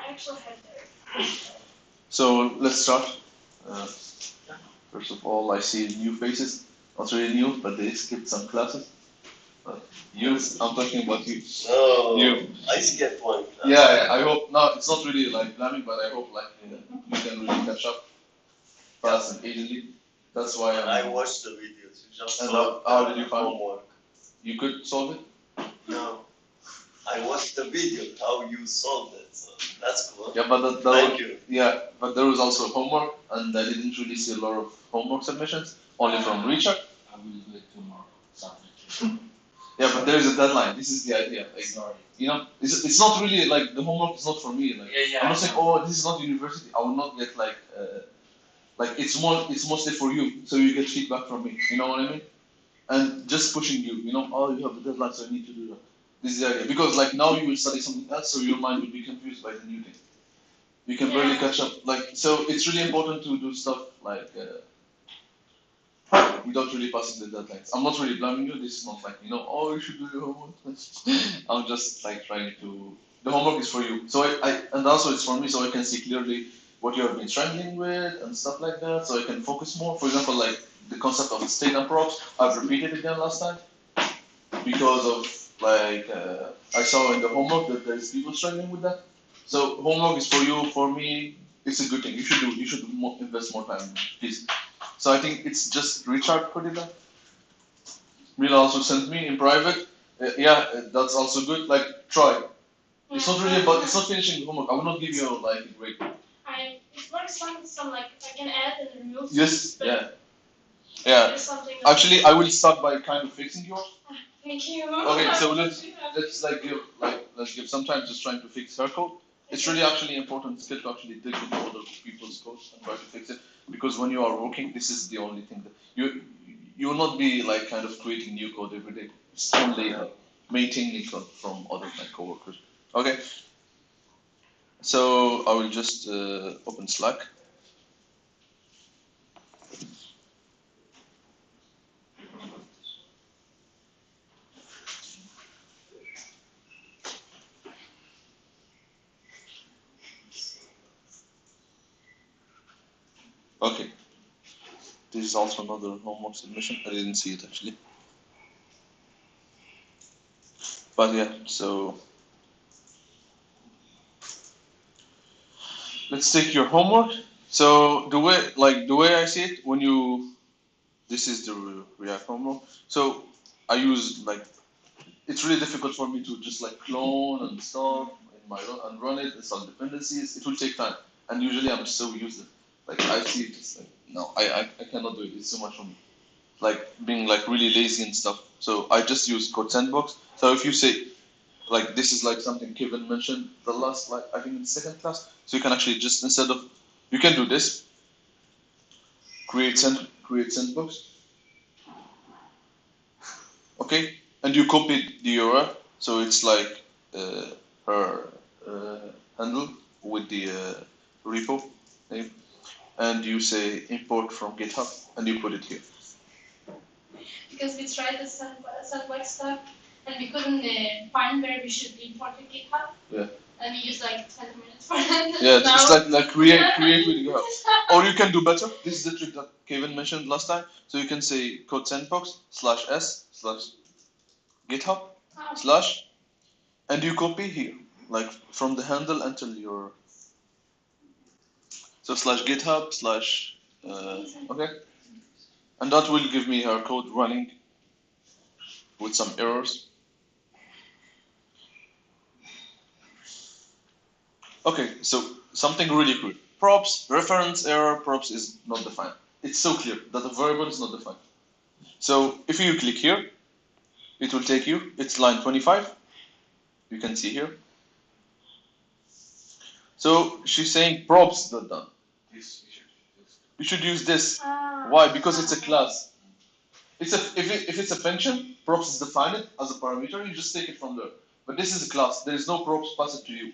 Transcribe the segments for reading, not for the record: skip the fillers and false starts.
actually have there. So let's start. First of all, I see new faces. Not really new, but they skipped some classes. You, I'm talking about you. No, You. I skipped one class. Yeah, I hope. No, it's not really like blaming, but I hope like you can really catch up fast and easily. That's why I watched the videos. You just And told how did you find it? homework. You could solve it. No, I watched the video how you solved it. So that's cool. Yeah, but Thank you. Yeah, but there was also homework, and I didn't really see a lot of homework submissions, only from Richard. I will do it tomorrow. Something. Yeah, but there is a deadline. This is the idea. Like, Sorry. you know, it's not really like the homework is not for me. Like, Yeah. I'm not saying, oh, this is not university. I will not get like it's mostly for you, so you get feedback from me. You know what I mean? And just pushing you. You know, oh, you have the deadline, so I need to do that. This is the idea because like now you will study something else, so your mind will be confused by the new thing. You can barely catch up. Like, so it's really important to do stuff like without really passing the deadlines. I'm not really blaming you. This is not like, oh, you should do your homework. I'm just like trying to. The homework is for you. So and also it's for me, so I can see clearly what you have been struggling with and stuff like that. So I can focus more. For example, like the concept of state and props. I've repeated it again last time because of like I saw in the homework that there's people struggling with that. So homework is for you. For me, it's a good thing. You should do. You should invest more time, please. So I think it's just Richard who did that. Mila also sent me in private. That's also good. Like try. It's not really about. It's not finishing the homework. I will not give you like a grade. It works some like I can add and remove. Yes. Yeah. Yeah. Actually, I will start by kind of fixing yours. Thank you. Okay, so let's let's give some time just trying to fix her code. It's really actually important skill to actually dig into other people's code and try to fix it because when you are working, this is the only thing that you will not be like kind of creating new code every day. It's only maintaining code from other like coworkers. Okay, so I will just open Slack. Okay. This is also another homework submission. I didn't see it actually. But yeah, so let's take your homework. So the way I see it, this is the React homework. So I use like it's really difficult for me to just like clone and stuff in my and run it, install dependencies. It will take time, and usually I'm so used to it. Like I see it just like no, I cannot do it. It's too much for me. Like being like really lazy and stuff. So I just use Code Sandbox. So if you say like this is like something Kevin mentioned the last like I think in the second class. So you can actually just instead of you can do this create sandbox. Okay, and you copy the URL. So it's like her handle with the repo name, and you say import from GitHub, and you put it here. Because we tried the sandbox stuff, and we couldn't find where we should import the GitHub. Yeah. And we used like 20 minutes for that. Yeah, it's like create with GitHub. Or you can do better. This is the trick that Kevin mentioned last time. So you can say code sandbox /s/GitHub / and you copy here, like from the handle until your so /GitHub / okay, and that will give me her code running with some errors. Okay, so something really cool. Props, reference error, props is not defined. It's so clear that a variable is not defined. So if you click here, it will take you, it's line 25. You can see here. So she's saying props not done. You should use this. Why? Because it's a class. If it's a function, props is defined as a parameter, you just take it from there. But this is a class. There is no props passed to you.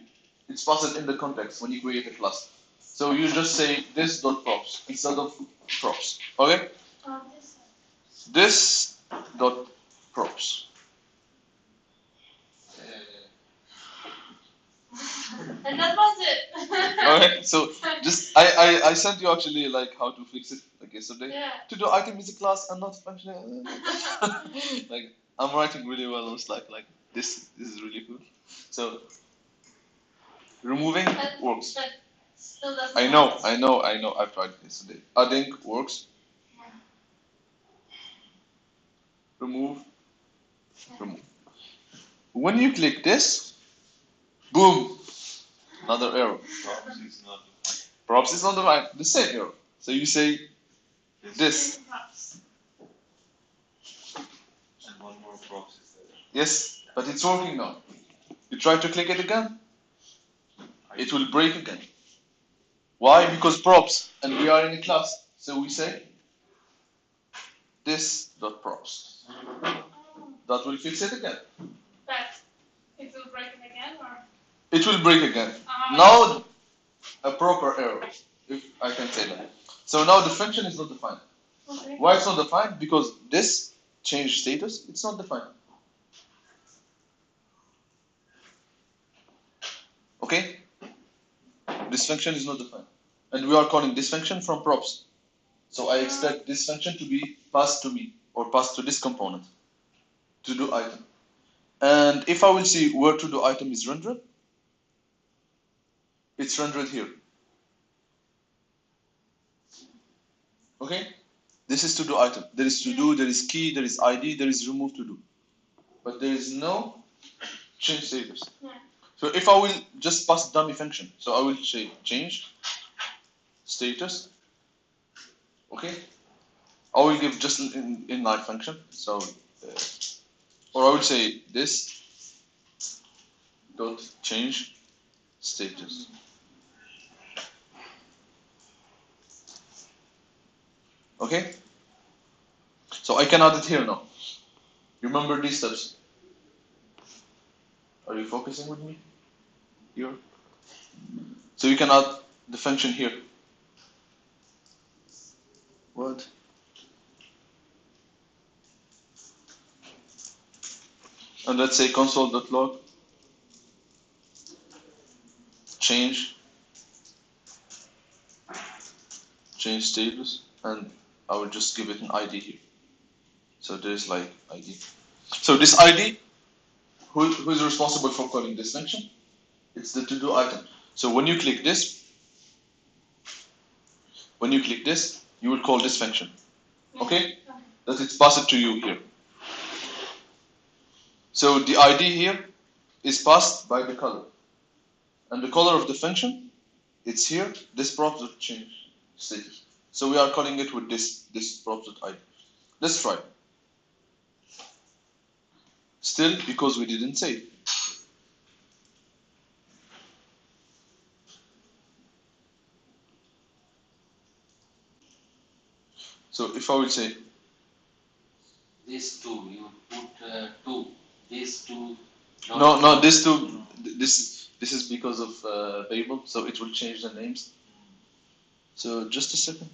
It's passed in the context when you create a class. So you just say this dot props instead of props. Okay? This dot props. And that was it. Okay, so just I sent you actually like how to fix it like yesterday. Yeah. To do item is a class and not function. Like I'm writing really well on Slack. Like this is really cool. So removing works. But still doesn't I know. I've tried it yesterday. Adding works. Remove. Remove. When you click this, boom, another error. Props is not defined. Props is not the same error. So you say this. And one more props is there. Yes, but it's working now. You try to click it again, it will break again. Why? Because props, and we are in a class. So we say this dot props. That will fix it again. But it will break it again, or? It will break again. Ah, Now a proper error, if I can say that. So now the function is not defined. Okay. Why it's not defined? Because this change status, it's not defined. Okay? This function is not defined. And we are calling this function from props. So I expect this function to be passed to me or passed to this component to do item. And if I will see where to do item is rendered, it's rendered here. Okay? This is to do item. There is to do, there is key, there is ID, there is remove to do. But there is no change status. Yeah. So if I will just pass dummy function, so I will say change status. Okay? I will give just inline function. So, or I would say this dot change status. Okay? So I can add it here now. Remember these steps. Are you focusing with me? Here. So you can add the function here. What? And let's say console.log change status, and I will just give it an ID here. So there's like ID. So this ID, who's responsible for calling this function? It's the to-do item. So when you click this, you will call this function. Okay? That it's passed to you here. So the ID here is passed by the color. And the color of the function, it's here, this prop change status. So we are calling it with this prop.id. Let's try. Still, because we didn't save. So if I will say This two, you put two. This two. no, this two, this is because of Babel, so it will change the names. So just a second.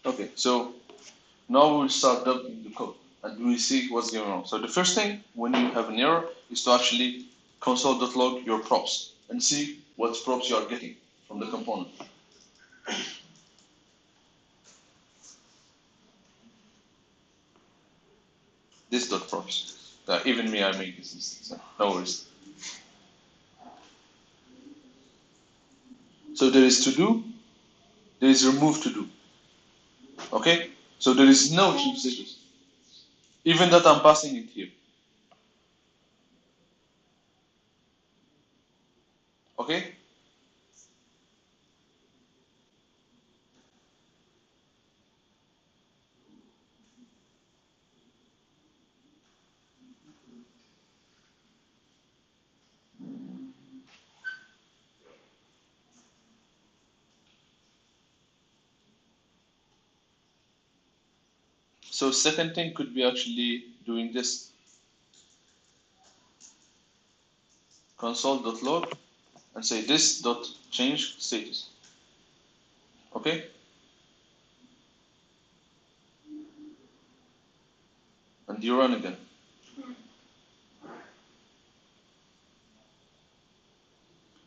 Okay, so now we'll start dubbing the code and we'll see what's going on. So the first thing when you have an error is to actually console.log your props and see what props you are getting from the component. This dot props. Even me, I make this mistake, so no worries. So there is to do, there is remove to do. Okay? So there is no change status. Even that I'm passing it here. Okay? So second thing could be actually doing this console.log and say this dot change status. Okay? And you run again.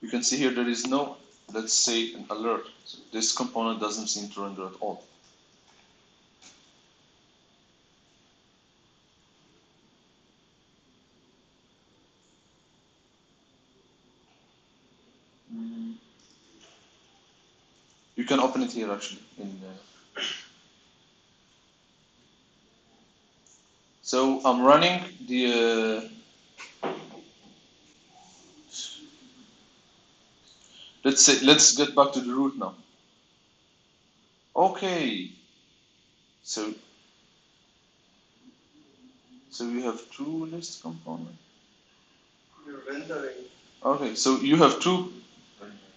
You can see here there is no, let's say, an alert. So this component doesn't seem to render at all. You can open it here actually. So I'm running the. Let's get back to the root now. Okay. So you have two list components. You're rendering. Okay, so you have two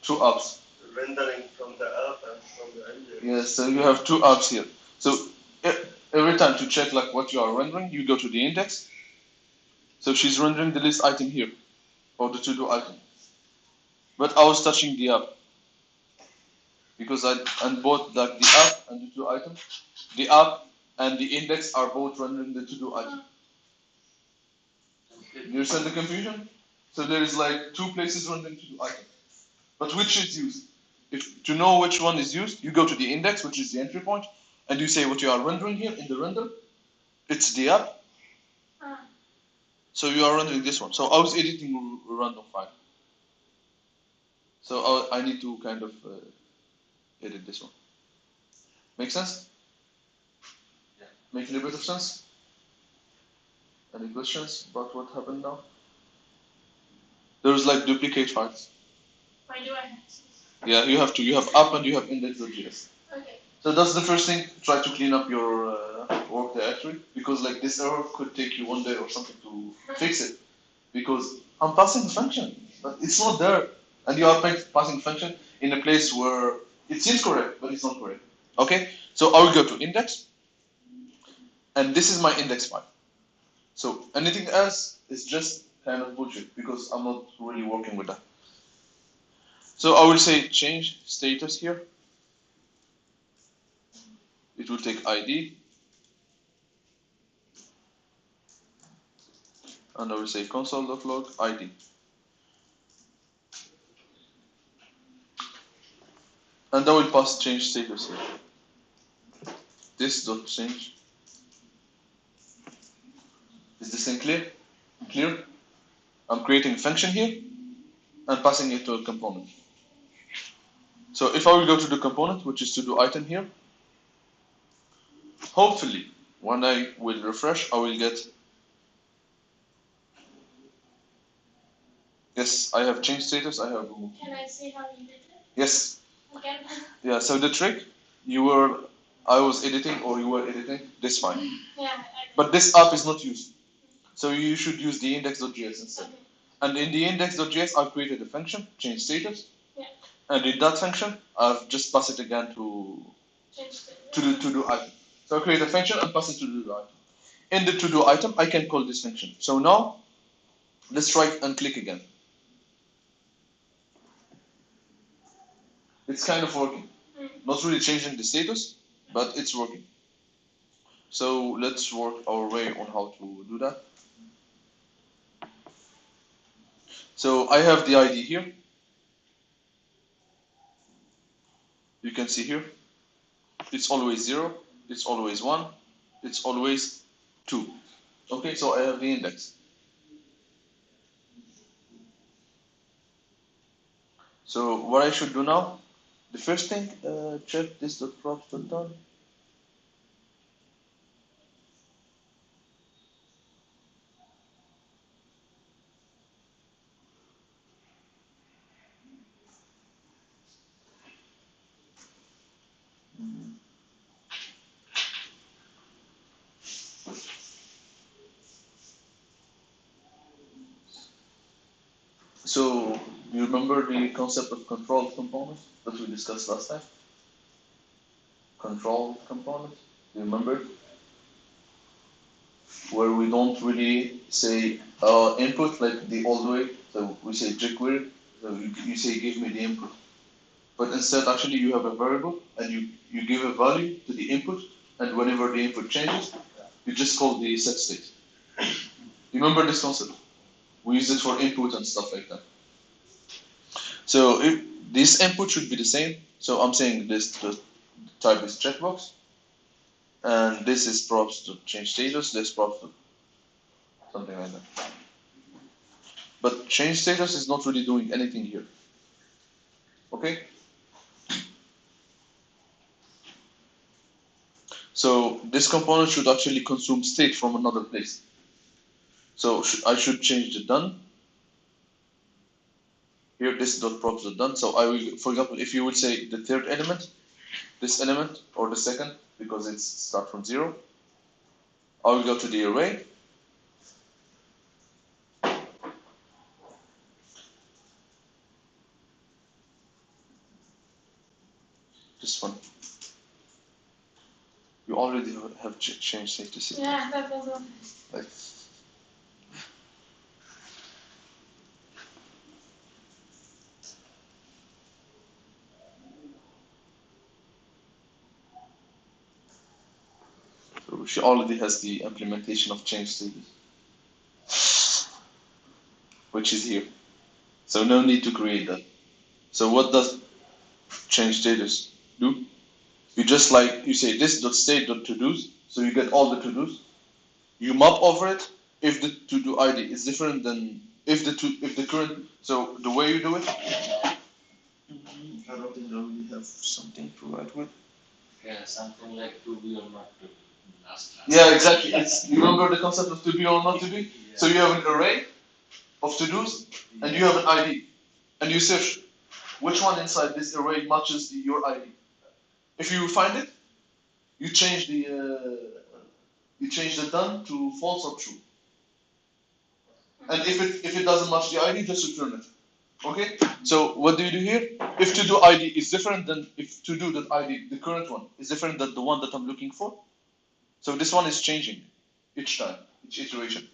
apps. Rendering from the app and from the engine. Yes, so you have two apps here. So every time to check like what you are rendering, you go to the index. So she's rendering the list item here, or the to-do item. But I was touching the app because and both like the app and the to-do item, the app and the index are both rendering the to-do item. You understand the confusion? So there is like two places rendering to-do item, but which is used? If to know which one is used, you go to the index, which is the entry point, and you say what you are rendering here in the render. It's the app. So you are rendering this one. So I was editing a random file. So I need to kind of edit this one. Make sense? Yeah. Make a little bit of sense? Any questions about what happened now? There's like duplicate files. Why do I have to? Yeah, you have to. You have app and you have index.js. Okay. So that's the first thing. Try to clean up your work directory because like this error could take you one day or something to fix it. Because I'm passing a function, but it's not there, and you are passing function in a place where it seems correct, but it's not correct. Okay, so I will go to index, and this is my index file. So anything else is just kind of bullshit because I'm not really working with that. So I will say change status here. It will take ID, and I will say console.log ID. And I will pass change status here. This dot change. Is this thing clear? Clear? I'm creating a function here and passing it to a component. So if I will go to the component, which is to do item here, hopefully when I will refresh, I will get. Yes, I have changed status. I have. Can I see how you did it? Yes. Again? Yeah. So the trick, I was editing or you were editing. This fine. Yeah. But this app is not used, so you should use the index.js instead. Okay. And in the index.js, I created a function, change status. Yeah. And in that function, I've just passed it again to the to-do item. So I create a function and pass it to the to-do item. In the to-do item, I can call this function. So now, let's try and click again. It's kind of working. Not really changing the status, but it's working. So let's work our way on how to do that. So I have the ID here. You can see here. It's always 0, it's always 1, it's always 2. Okay, so I have the index. So what I should do now, the first thing, check this .props.done. So you remember the concept of controlled components that we discussed last time? Controlled components, do you remember? where we don't really say input like the old way. So we say jQuery. So you say give me the input. But instead, actually, you have a variable and you give a value to the input, and whenever the input changes, you just call the set state. Remember this concept? We use it for input and stuff like that. So if this input should be the same. So I'm saying this the type is checkbox, and this is props to change status. This props to something like that. But change status is not really doing anything here. Okay. So this component should actually consume state from another place. So I should change the done. Here, this dot props dot done. So I will, for example, if you would say the third element, this element, or the second, because it's start from 0, I will go to the array. This one. You already have changed state to state. Yeah, that was all. Like, so she already has the implementation of change status, which is here. So no need to create that. So what does change status do? You just like you say this dot state dot to dos, so you get all the to dos. You map over it if the to do ID is different than if the current. So the way you do it, I don't think I really have something to write with. Yeah, something like to be or not to be. Last class. Yeah, exactly. You remember the concept of to be or not to be? Yeah. So you have an array of to dos, and you have an ID, and you search which one inside this array matches your ID. If you find it, you change the done to false or true. And if it doesn't match the ID, just return it. Okay? So what do you do here? If to do ID is different than if to do that ID, the current one is different than the one that I'm looking for. So this one is changing each time, each iteration.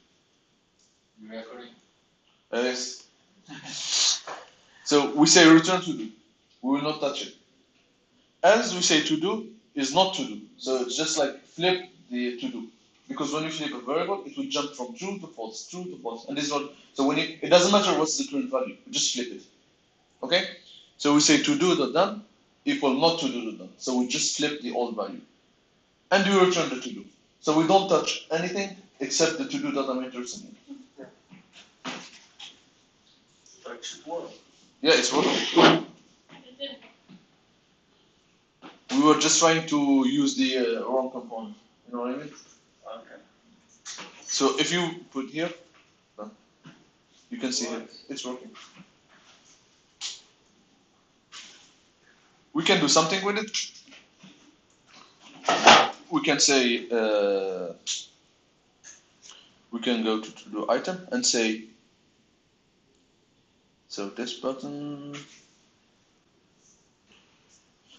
You recording? Yes. So we say return to do. We will not touch it. Else we say to do is not to do. So it's just like flip the to do. Because when you flip a variable, it will jump from true to false, and this one. So when it doesn't matter what's the current value, you just flip it. Okay? So we say to do the done equal not to do the done. So we just flip the old value. And we return the to do. So we don't touch anything except the to do that I'm interested in. That should work. Yeah, it's working. It did. We were just trying to use the wrong component. You know what I mean? Okay. So if you put here, you can see it. It's working. We can do something with it. We can say, we can go to do item and say, so this button.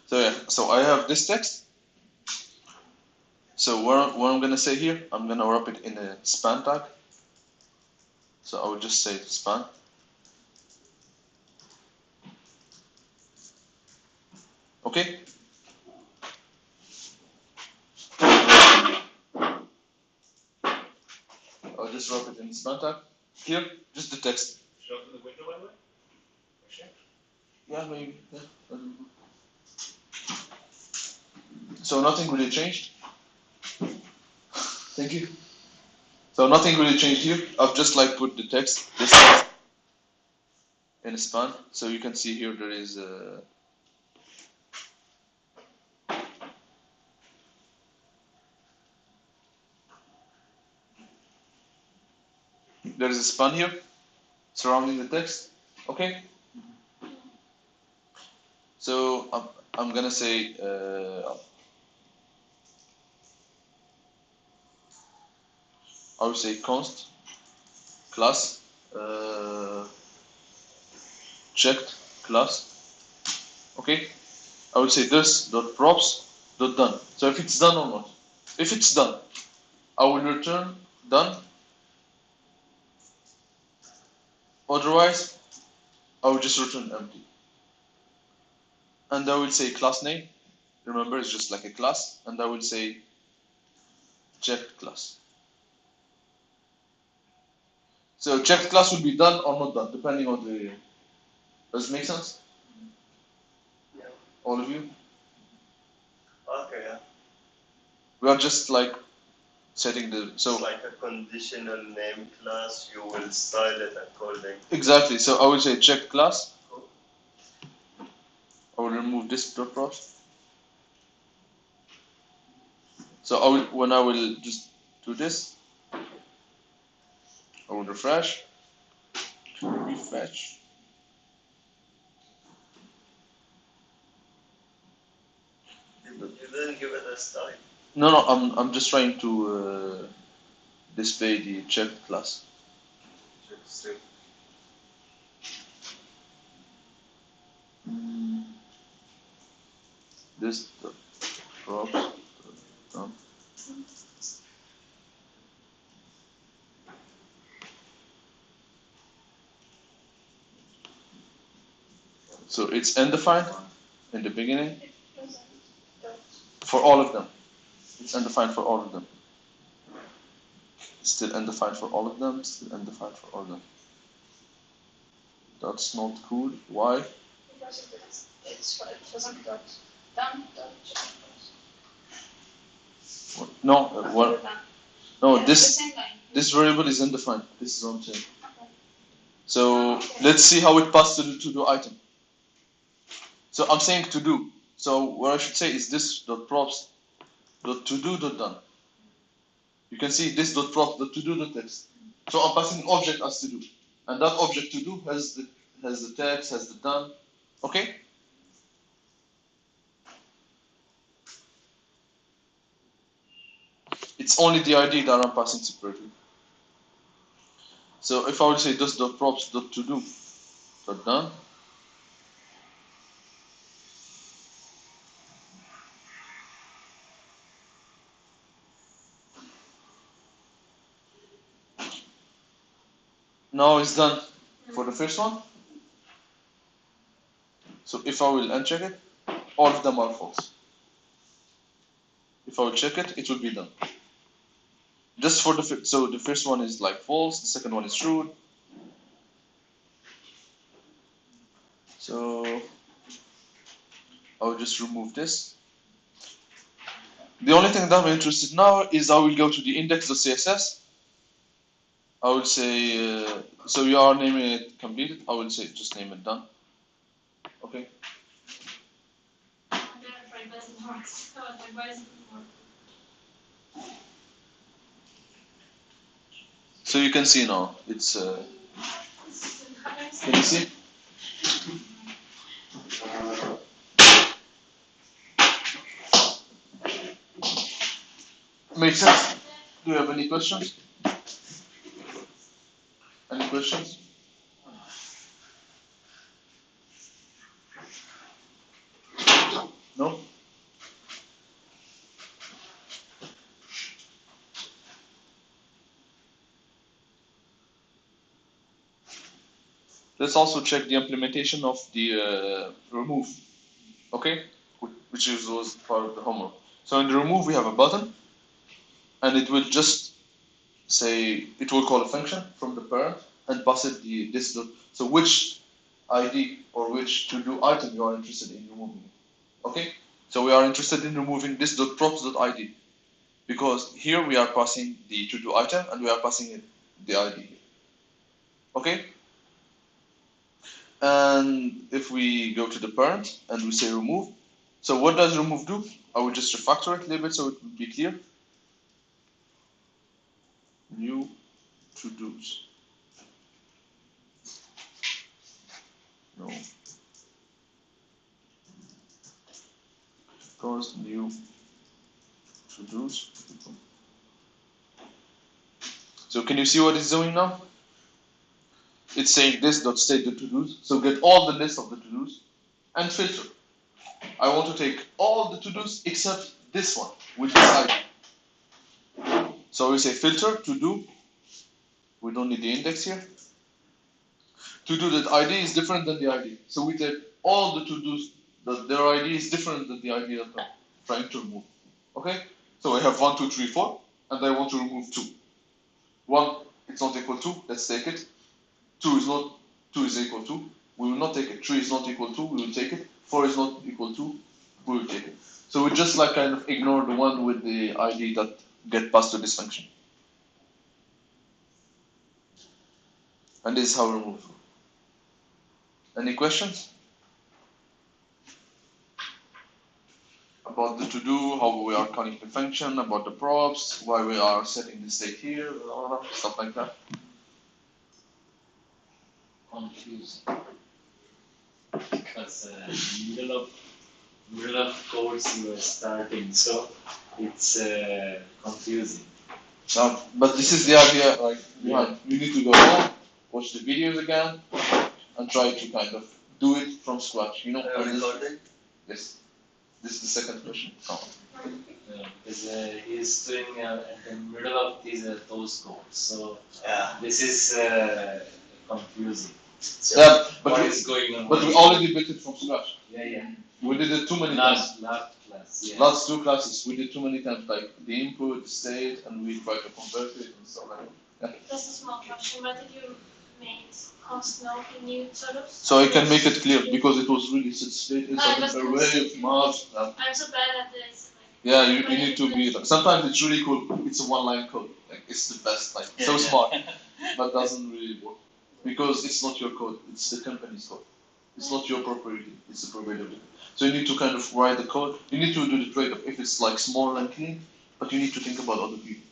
So yeah, so I have this text. So what I'm gonna say here, I'm gonna wrap it in a span tag. So I will just say span. Okay. I'll just wrap it in the span tag. Here, just the text. Show up in the window, by the way? Yeah, maybe. Yeah. So nothing really changed. Thank you. So nothing really changed here. I've just like put the text, this text in a span. So you can see here there is a span here surrounding the text. Okay. So I'm gonna say I would say const class checked class. Okay. I would say this dot props dot done. So if it's done or not. If it's done, I will return Done. Otherwise, I will just return empty. And I will say class name. Remember, it's just like a class. And I will say checked class. So checked class will be done or not done, depending on the. Does it make sense? Yeah. All of you? Okay, yeah. We are just like setting the. It's So like a conditional name class, you will style it according. exactly. So I will say checked class. I will remove this dot props. So when I will just do this, I will refresh. Refresh. You didn't give it a style. No, I'm just trying to display the checked class. Check straight. This dot props. Done. So it's undefined in the beginning It doesn't. Don't. for all of them. It's undefined for all of them. It's still undefined for all of them. Still undefined for all of them. That's not cool. Why? Because it doesn't dot. Done. Dot. No, Done. no. Yeah, the same line. This variable is undefined. This is on chain. Okay. So Okay. let's see how it passed to the to do item. So I'm saying to do. So what I should say is this dot props dot to do dot done. You can see this dot props dot to do dot text. So I'm passing an object as to do, and that object to do has the text, has the done. Okay. It's only the ID that I'm passing separately. So if I would say this dot props dot to do dot done. Now it's done for the first one. So if I will uncheck it, all of them are false. If I will check it, it will be done. Just for so the first one is like false, the second one is true. So I'll just remove this. The only thing that I'm interested now is I will go to the index.css. I will say, so you are naming it completed. I will say just name it done. Okay. I'm afraid that doesn't work. So I was like, why doesn't it work? So you can see now it's. It's nice. Can you see? Makes sense. Do you have any questions? Any questions? No? Let's also check the implementation of the remove, okay? Which was part of the homework. So in the remove we have a button, and it will just say, it will call a function from the parent and pass it this dot. So which ID or which to-do item you are interested in removing, okay? So we are interested in removing this dot props dot ID, because here we are passing the to-do item and we are passing it the ID here, okay? And if we go to the parent and we say remove, so what does remove do? I will just refactor it a little bit so it will be clear. New to-dos. No. Cause new to-dos. So can you see what it's doing now? It's saying this dot state the to-dos. So get all the list of the to-dos and filter. I want to take all the to-dos except this one with this ID. So we say filter to do. We don't need the index here. To do that ID is different than the ID. So we take all the to dos that their ID is different than the ID that I'm trying to remove. Okay? So I have 1, 2, 3, 4, and I want to remove 2. 1, it's not equal to, let's take it. 2 is not 2 is equal to. We will not take it. 3 is not equal to, we will take it. 4 is not equal to, we will take it. So we just like kind of ignore the one with the ID that get passed to this function. And this is how we remove. Any questions? About the to-do, how we are calling the function, about the props, why we are setting the state here, stuff like that. Confused. Because middle of course you are starting, so it's confusing. But this is the idea, like, you need to go home, watch the videos again, and try to kind of do it from scratch, you know? Are you recording? Yes. This is the second question. Oh. Because he's doing in the middle of those codes, so Yeah. this is confusing. Yeah, but What we, is going on? but we already built it from scratch. Yeah. We did it too many times. Last class, yeah. Last 2 classes, we did too many times, like the input, the state, and we try to convert it and stuff like that. Just a small question. Why did you make const note in new sort of? So I can make it clear because it was really set state inside an array of maps. I'm so bad at this. Yeah, you need to be. Sometimes it's really cool. It's a one-line code. Like it's the best. Like so smart, but doesn't really work because it's not your code. It's the company's code. It's not your property. It's the provider. So you need to kind of write the code. You need to do the trade-off. If it's like small and clean, but you need to think about other people.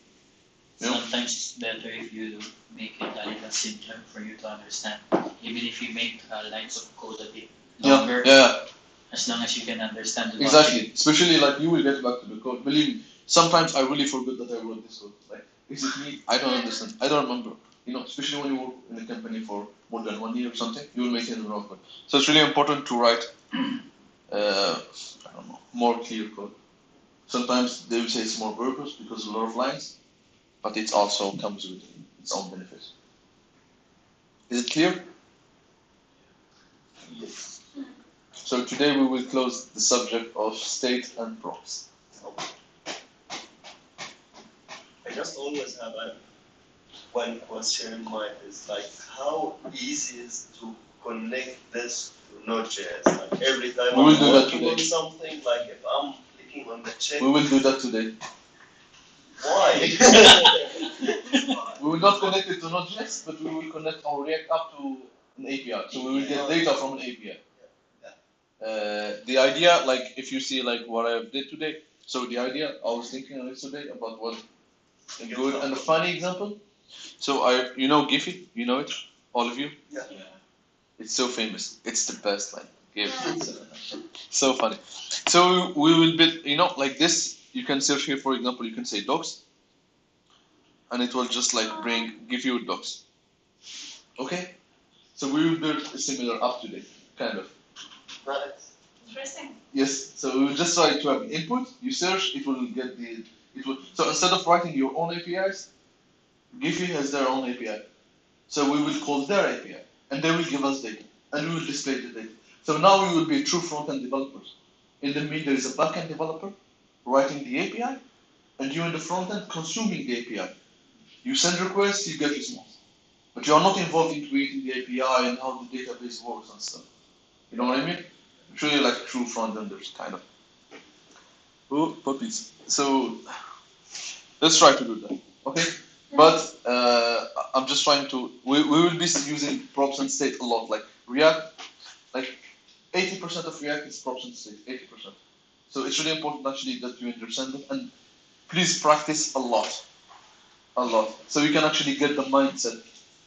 You know? Sometimes it's better if you make it a little simpler for you to understand. Even if you make lines of code a bit longer, Yeah. as long as you can understand the Exactly. logic. Especially like you will get back to the code. Believe me, sometimes I really forget that I wrote this code. Like, is it me? I don't understand. I don't remember. You know, especially when you work in a company for more than 1 year or something, you will maintain a lot of code. So it's really important to write, I don't know, more clear code. Sometimes they will say it's more verbose because a lot of lines, but it also comes with its own benefits. Is it clear? Yes. So today we will close the subject of state and props. I just always have one question in mind is like how easy is to connect this to Node.js? Like every time We will I'm do that working today. on something, like if I'm clicking on the check, We will do that today. why? We will not connect it to Node.js, but we will connect our React up to an API. So we will get data from an API. The idea, like if you see like what I did today, so the idea I was thinking on it today about what a good and a funny example. So you know Giphy, you know it, all of you. Yeah. It's so famous. It's the best, like Giphy. So funny. So we will build, you know, like this. You can search here, for example, you can say docs, and it will just like give you docs. Okay. So we will build a similar app today, kind of. Nice. Interesting. Yes, so we will just try to have an input, you search, it will get so instead of writing your own APIs, Giphy has their own API. So we will call their API, and they will give us data, and we will display the data. So now we will be true front-end developers. In the middle, there is a back-end developer writing the API, and you in the front-end consuming the API. You send requests, you get response. But you are not involved in creating the API and how the database works and stuff. You know what I mean? It's really like true front-enders, kind of. Oh, puppies. So, let's try to do that, okay? But I'm just trying to, we will be using props and state a lot. Like React, like 80% of React is props and state, 80%. So it's really important actually that you understand it, and please practice a lot. So you can actually get the mindset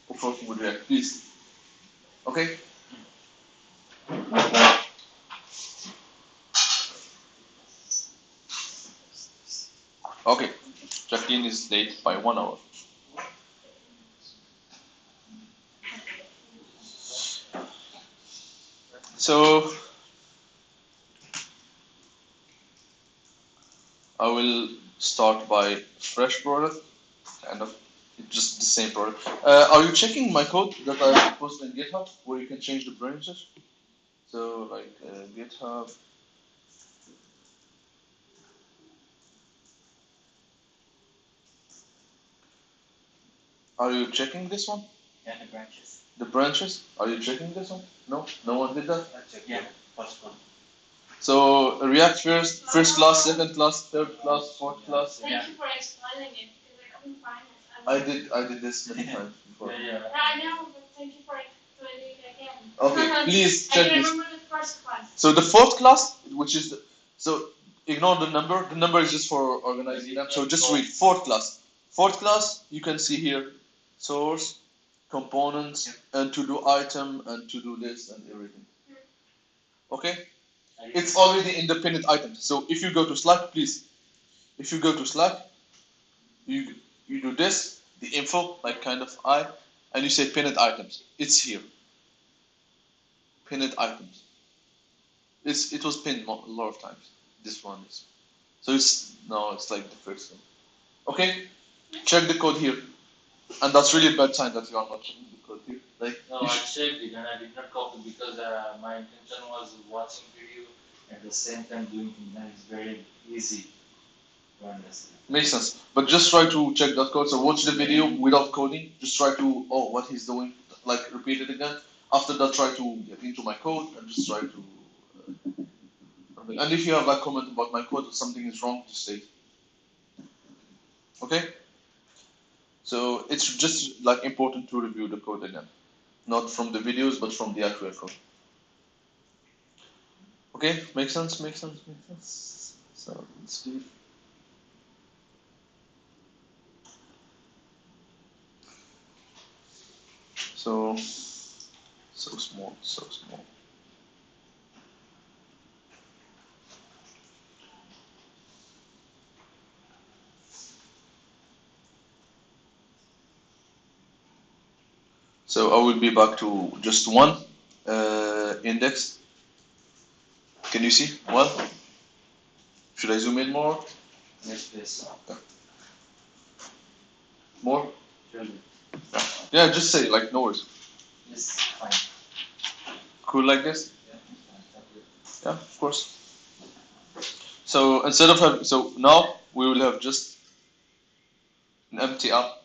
of working with React, please. Okay? Okay, check-in is late by 1 hour. So I will start by fresh product. kind of. It's just the same product. Are you checking my code that I posted in GitHub where you can change the branches? So like GitHub. Are you checking this one? Yeah, the branches. The branches? Are you checking this one? No? No one did that? Yeah, first one. So React first class, second class, third class, fourth class. Thank you for explaining it because I couldn't find it. I did this many times before. Yeah, yeah. I know, but thank you for explaining it again. Okay, please I check can this. remember the first class. So the fourth class, which is so ignore the number. The number is just for organizing them. So just read fourth class. Fourth class, you can see here source, components, and to do item and to do list and everything. Okay? It's already in the pinned item. So if you go to Slack, please. If you go to Slack, you do this, the info, like kind of and you say pinned items. It's here. Pinned items. It was pinned a lot of times. This one is. So it's like the first one. Okay? Check the code here. And that's really a bad sign that you are not checking the code here. Like No, I checked it and I did not copy because my intention was watching video at the same time doing it, and it's very easy to understand. makes sense. But just try to check that code. So watch the video without coding. Just try to what he's doing, like repeat it again. After that, try to get into my code and just try to. And if you have like comment about my code or something is wrong, just say. Okay. So it's just like important to review the code again, not from the videos but from the actual code. Okay, makes sense. So let's leave. So small. So I will be back to just one index. Can you see? Well, should I zoom in more? Yes, please. More? Surely. Yeah, just say like no worries. Yes, fine. Cool like this? Yeah, fine. Thank you. Yeah, of course. So instead of having, so now we will have just an empty app.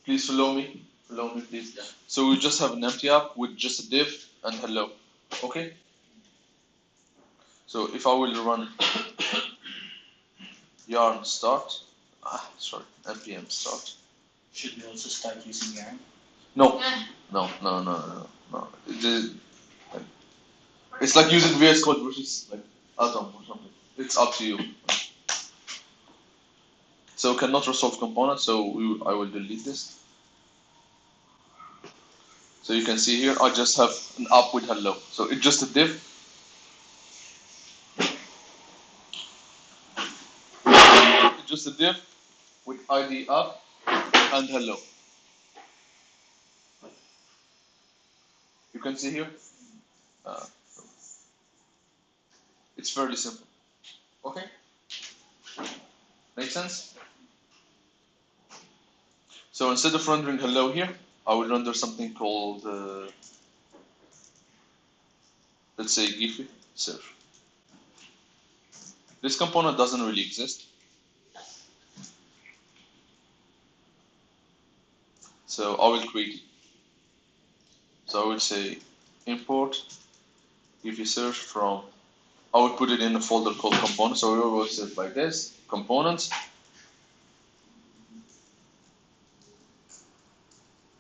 Please follow me. Follow me, please. Yeah. So we just have an empty app with just a div and hello. Okay? So if I will run yarn start, npm start. Should we also start using Yarn? No, Eh, no. It's like using VS Code versus like Atom or something. It's up to you. So cannot resolve components, so I will delete this. So you can see here, I just have an app with hello. So it's just a div. It's just a div with ID app and hello. You can see here. It's fairly simple. Okay? Make sense? So instead of rendering hello here, I will render something called, let's say Giphy surf. This component doesn't really exist. So I will create it. So I will say import Giphy search from, I will put it in a folder called components. So we will set like this, components.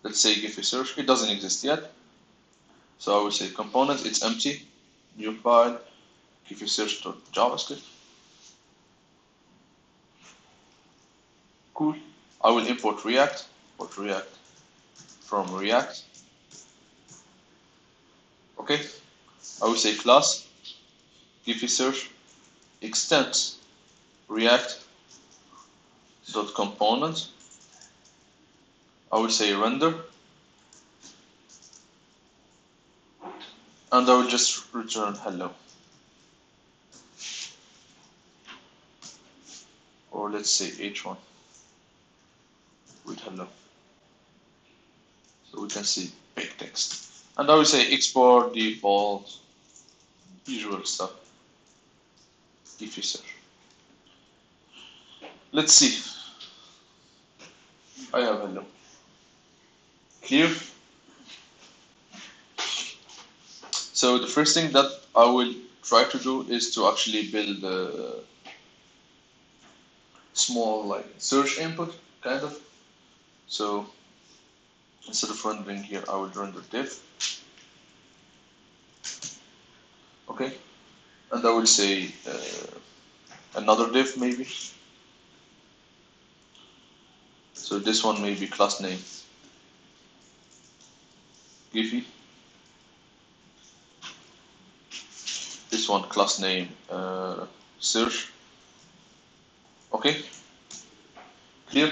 Let's say Giphy search, it doesn't exist yet. So I will say components, it's empty, new file, Giphy search.javascript. Cool. I will import React from React. Okay. I will say class Giphy search extends React.component. I will say render, and I will just return hello. Or let's say h1. hello. So we can see big text. And I will say export default, usual stuff. If you search. Let's see. I have hello. Clear? So the first thing that I will try to do is to actually build a small like search input kind of. So instead of rendering here, I will render div. Okay, and I will say another div maybe. So this one may be class name Giphy. This one class name search. Okay, clear.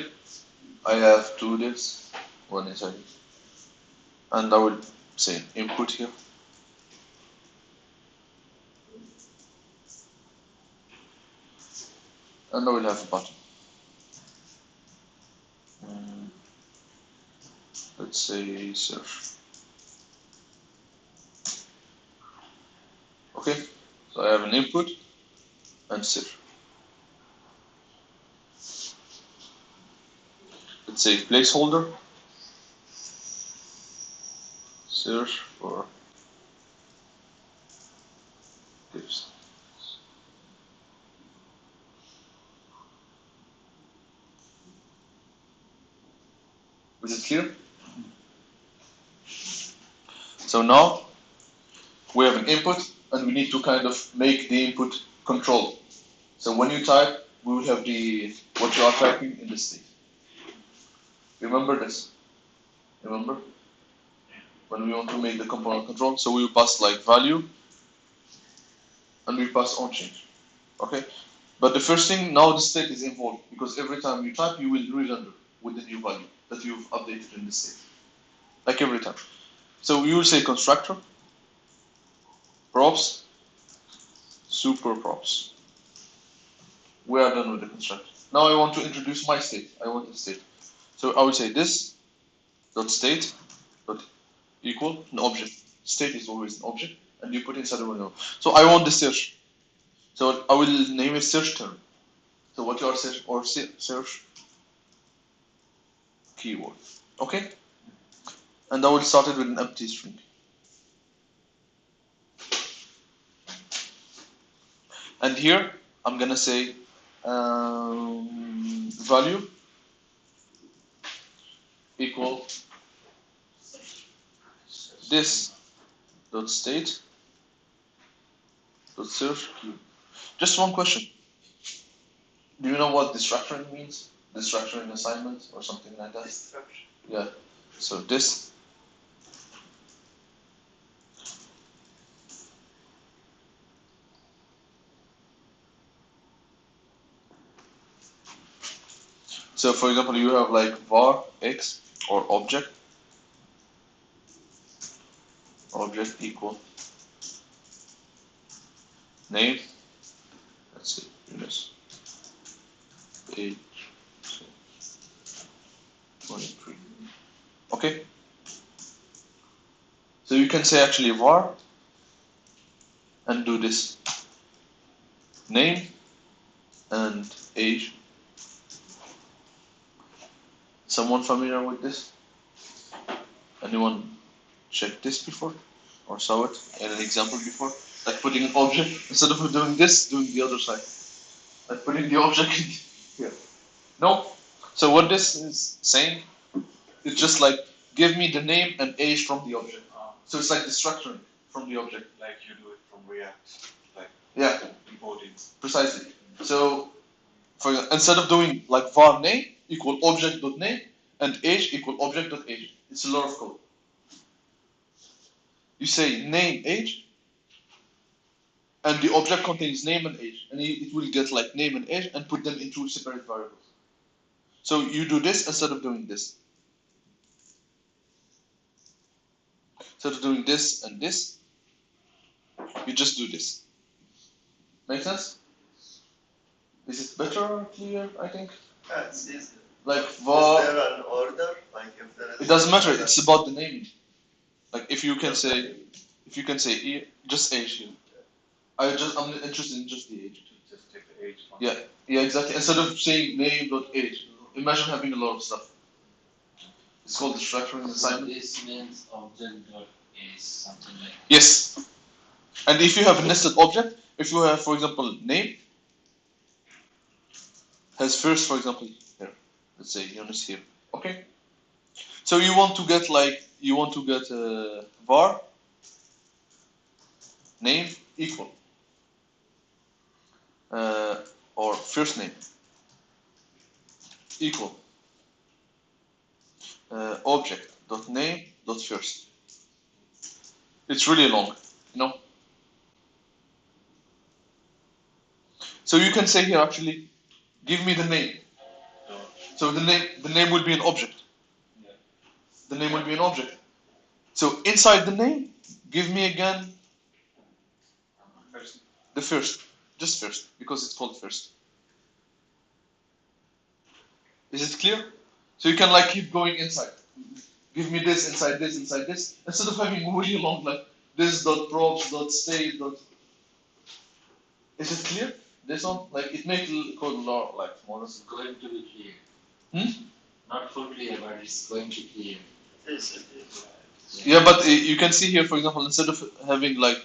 I have two divs, one inside it, and I will say input here. And I will have a button. Let's say search. Okay, so I have an input and search. Let's say placeholder. Search for divs. Is it clear? So now we have an input and we need to kind of make the input control. So when you type, we will have the what you are typing in the state. Remember this? Remember? When we want to make the component control, so we will pass like value and we pass on change. Okay? But the first thing, now the state is involved because every time you type, you will re-render with the new value that you've updated in the state. Like every time. So we will say constructor, props, super props. We are done with the constructor. Now I want to introduce my state. I want the state. So I will say this dot state dot equal an object. State is always an object, and you put inside a window. So I want the search. So I will name it search term. So what you are search or search keyword. Okay? And I will start it with an empty string. And here I'm gonna say value equal this dot state dot search keyword. Just one question. Do you know what destructuring means? Destructuring assignment or something like that? Destruction. Yeah. So this. So for example, you have like var x or object equal name. Let's see. Yes. Age 23. Okay. So you can say actually var and do this name and age. Someone familiar with this? Anyone checked this before or saw it in an example before? Like putting an object instead of doing this, doing the other side. Like putting the object in here. No. So what this is saying, it's just like give me the name and age from the object. So it's like destructuring from the object. Like you do it from React, like Yeah, importing. precisely. So for instead of doing like var name equal object dot name and age equal object dot age, it's a lot of code. You say name age, and the object contains name and age, and it will get like name and age and put them into separate variables. So you do this instead of doing this. Instead of doing this and this, you just do this. Make sense? Is it better or clear? I think. Yeah, it's easy. Like Is var. there an order? Like if there is. It doesn't matter. It's about the naming. Like if you can say e, just age here. I'm interested in just the age. Just take the age one. Yeah, yeah, exactly. Instead of saying name dot age, imagine having a lot of stuff. It's called the structuring So assignment. this means object dot is something like Yes. And if you have a nested object, if you have, for example, name has first, for example, here. Let's say Yunus here. Okay. So you want to get var name equal or first name equal object dot name dot first. It's really long, you know. So you can say here actually, give me the name. So the name will be an object. Yeah. The name will be an object. So inside the name, give me again First. the first, just first, because it's called first. Is it clear? So you can like keep going inside. Give me this inside this inside this instead of having really long like this dot props dot state dot. Is it clear? This one like it makes the code a lot like smaller. it's going to be clear. Hmm? Not full clear, but it's going to clear. This is. Yeah, but you can see here, for example, instead of having like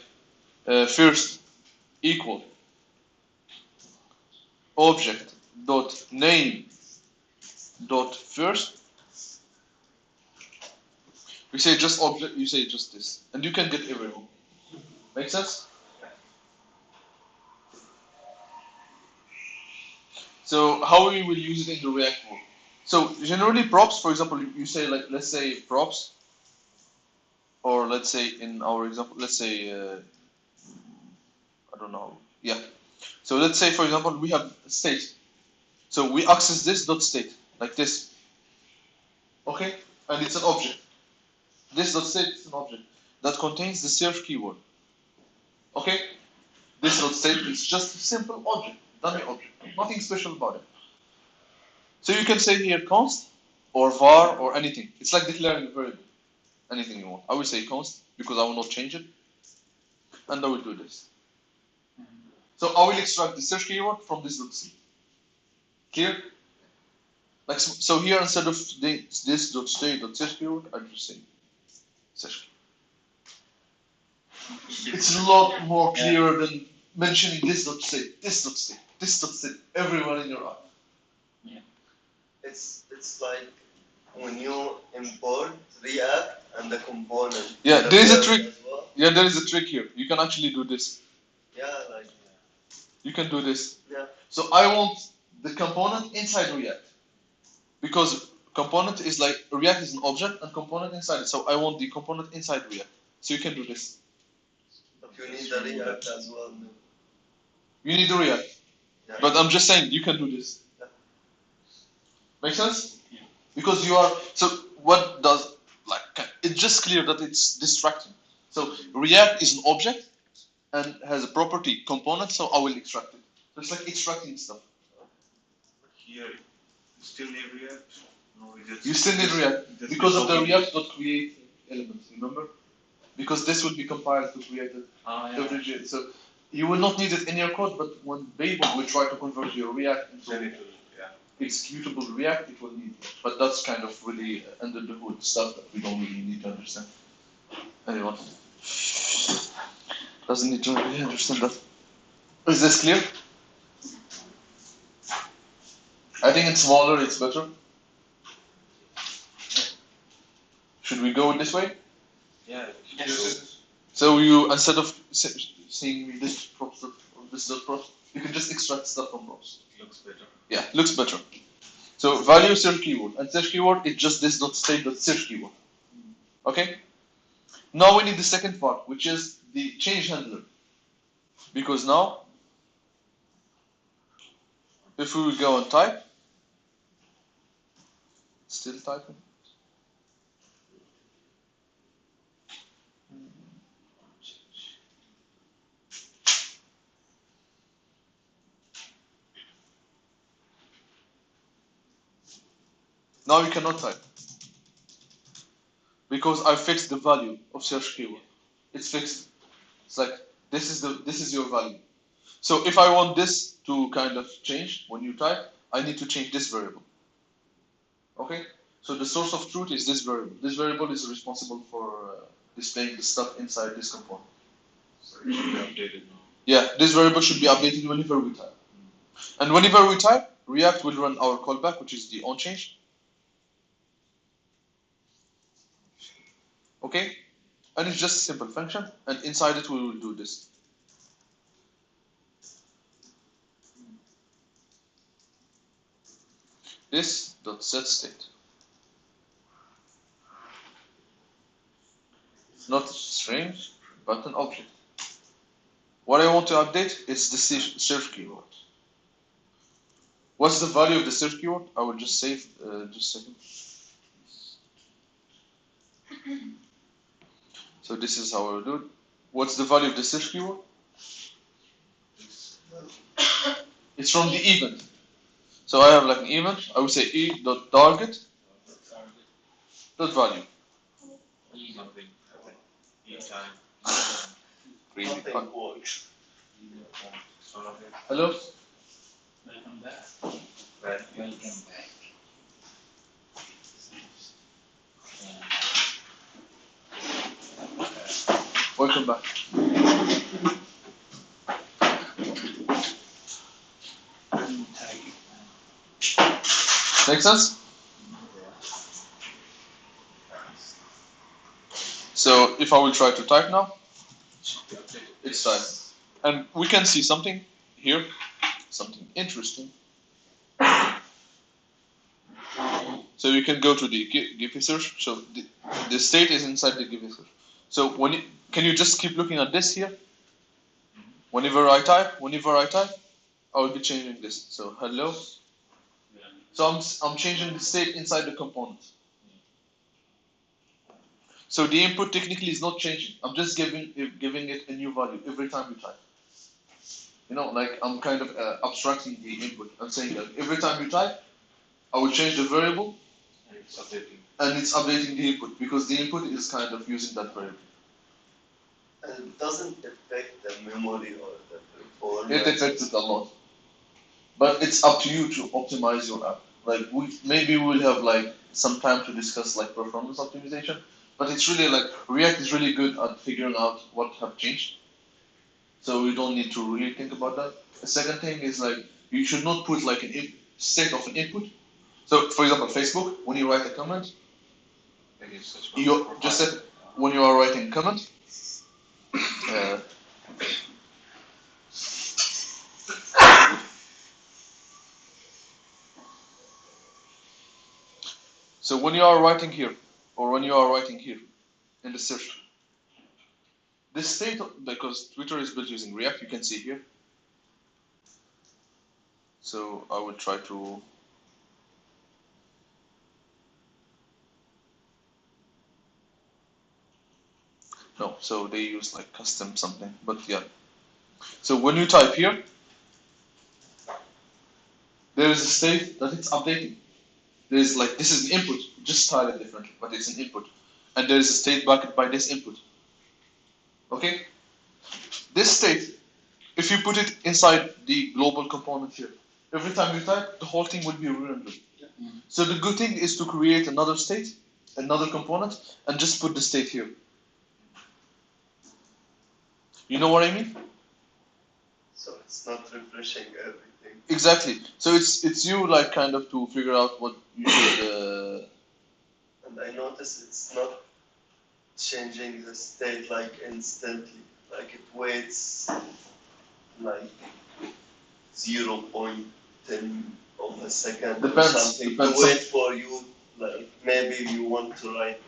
first equal object dot name dot first, we say just object, you say just this, and you can get everyone. Make sense? So how we will use it in the React world? So generally props, for example, you say like let's say props, or let's say in our example, let's say I don't know, yeah. So let's say for example we have state. So we access this dot state like this. Okay, and it's an object. This dot state is an object that contains the search keyword. Okay, this dot state is just a simple object, dummy object, nothing special about it. So you can say here const or var or anything. It's like declaring a variable. Anything you want. I will say const because I will not change it, and I will do this. So I will extract the search keyword from this dot state. Clear? Like so here instead of this dot state dot search keyword, I just say search keyword. It's a lot more clearer than mentioning this dot state, this dot state, this dot state, everyone in your app. It's like when you import React and the component. Yeah, the there is a verb trick. as well. Yeah, there is a trick here. You can actually do this. Yeah, like You can do this. yeah. So I want the component inside React. Because component is like, React is an object and component inside it. So I want the component inside React. So you can do this. But you need the React as well. No? You need the React. Yeah. But I'm just saying, you can do this. Yeah. Make sense? Yeah. Because you are, so what does, like, it's just clear that it's distracting. So React is an object and has a property component, so I will extract it. So it's like extracting stuff. But here, you still need React? No, You still need React just because of the copy. React.create elements, remember? Because this will be compiled to create every JS. So you will not need it in your code, but when Babel will try to convert your React Then into it will, yeah. executable React, it will need it. But that's kind of really under the hood stuff that we don't really need to understand. Anyone doesn't need to really understand that. Is this clear? I think it's smaller, it's better. Should we go this way? Yeah. Yes. So you, instead of seeing this props or this dot props, you can just extract stuff from props. Looks better. Yeah, looks better. So value search keyword, and search keyword is just this dot state dot search keyword. Okay. Now we need the second part, which is the change handler. Because now, if we will go and type, still typing. Now you cannot type because I fixed the value of search keyword. It's fixed. It's like this is your value. So if I want this to kind of change when you type, I need to change this variable. Okay? So the source of truth is this variable. This variable is responsible for displaying the stuff inside this component. So it should be updated now. Yeah, this variable should be updated whenever we type. And whenever we type, React will run our callback, which is the onChange. Okay? And it's just a simple function, and inside it we will do this. This dot set state. It's not a string, but an object. What I want to update is the search keyword. What's the value of the search keyword? I will just save just a second. So this is how I will do it. What's the value of the search keyword? It's from the event. So I have like an event. I will say e.target dot value. Something. Anytime. Crazy. Nothing works. So nothing. Hello? Welcome back. Right. Welcome back. Welcome back. Make sense? So if I will try to type now, it's type. And we can see something here, something interesting. So you can go to the Giphy search. So the state is inside the Giphy search. So can you just keep looking at this here? Whenever I type, I will be changing this. So hello. So I'm changing the state inside the component. So the input technically is not changing. I'm just giving it a new value every time you type. You know, like I'm kind of abstracting the input. I'm saying that every time you type, I will change the variable, And it's updating. and it's updating the input because the input is kind of using that variable. And it doesn't affect the memory or the performance. It affects it a lot, but it's up to you to optimize your app. Like maybe we'll have like some time to discuss like performance optimization, but it's really like React is really good at figuring out what have changed. So we don't need to really think about that. The second thing is like you should not put like state of an input. So for example, Facebook, when you write a comment, And it's such you just said when you are writing comment. So when you are writing here, or when you are writing here, in the search, this state, because Twitter is built using React, you can see here. So I will try to. No, so they use like custom something, but yeah. So when you type here, there is a state that it's updating. There's like, this is an input, just style it differently, but it's an input. And there is a state bucket by this input. Okay? This state, if you put it inside the global component here, every time you type, the whole thing will be re-rendered. So the good thing is to create another state, another component, and just put the state here. You know what I mean? So it's not refreshing everything. Exactly. So it's you like kind of to figure out what you should. And I notice it's not changing the state like instantly. Like it waits like 0.10 of a second Depends, or something depends. to wait for you. Like maybe you want to write.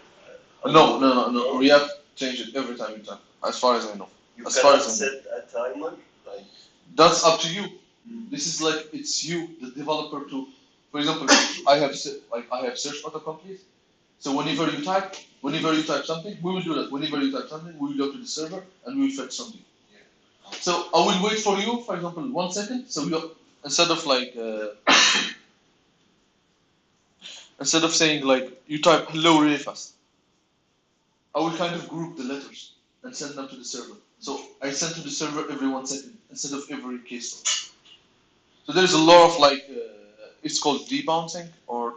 No. React change it every time you type, as far as I know. You As far cannot as I know. set a timer. Like That's up to you. This is like it's you, the developer, to. For example, I have search autocomplete. So whenever you type something, we will do that. Whenever you type something, we will go to the server and we will fetch something. So I will wait for you, for example, 1 second. So instead of like instead of saying like you type hello really fast, I will kind of group the letters and send them to the server. So I send to the server every 1 second instead of every case. So there's a lot of like it's called debouncing or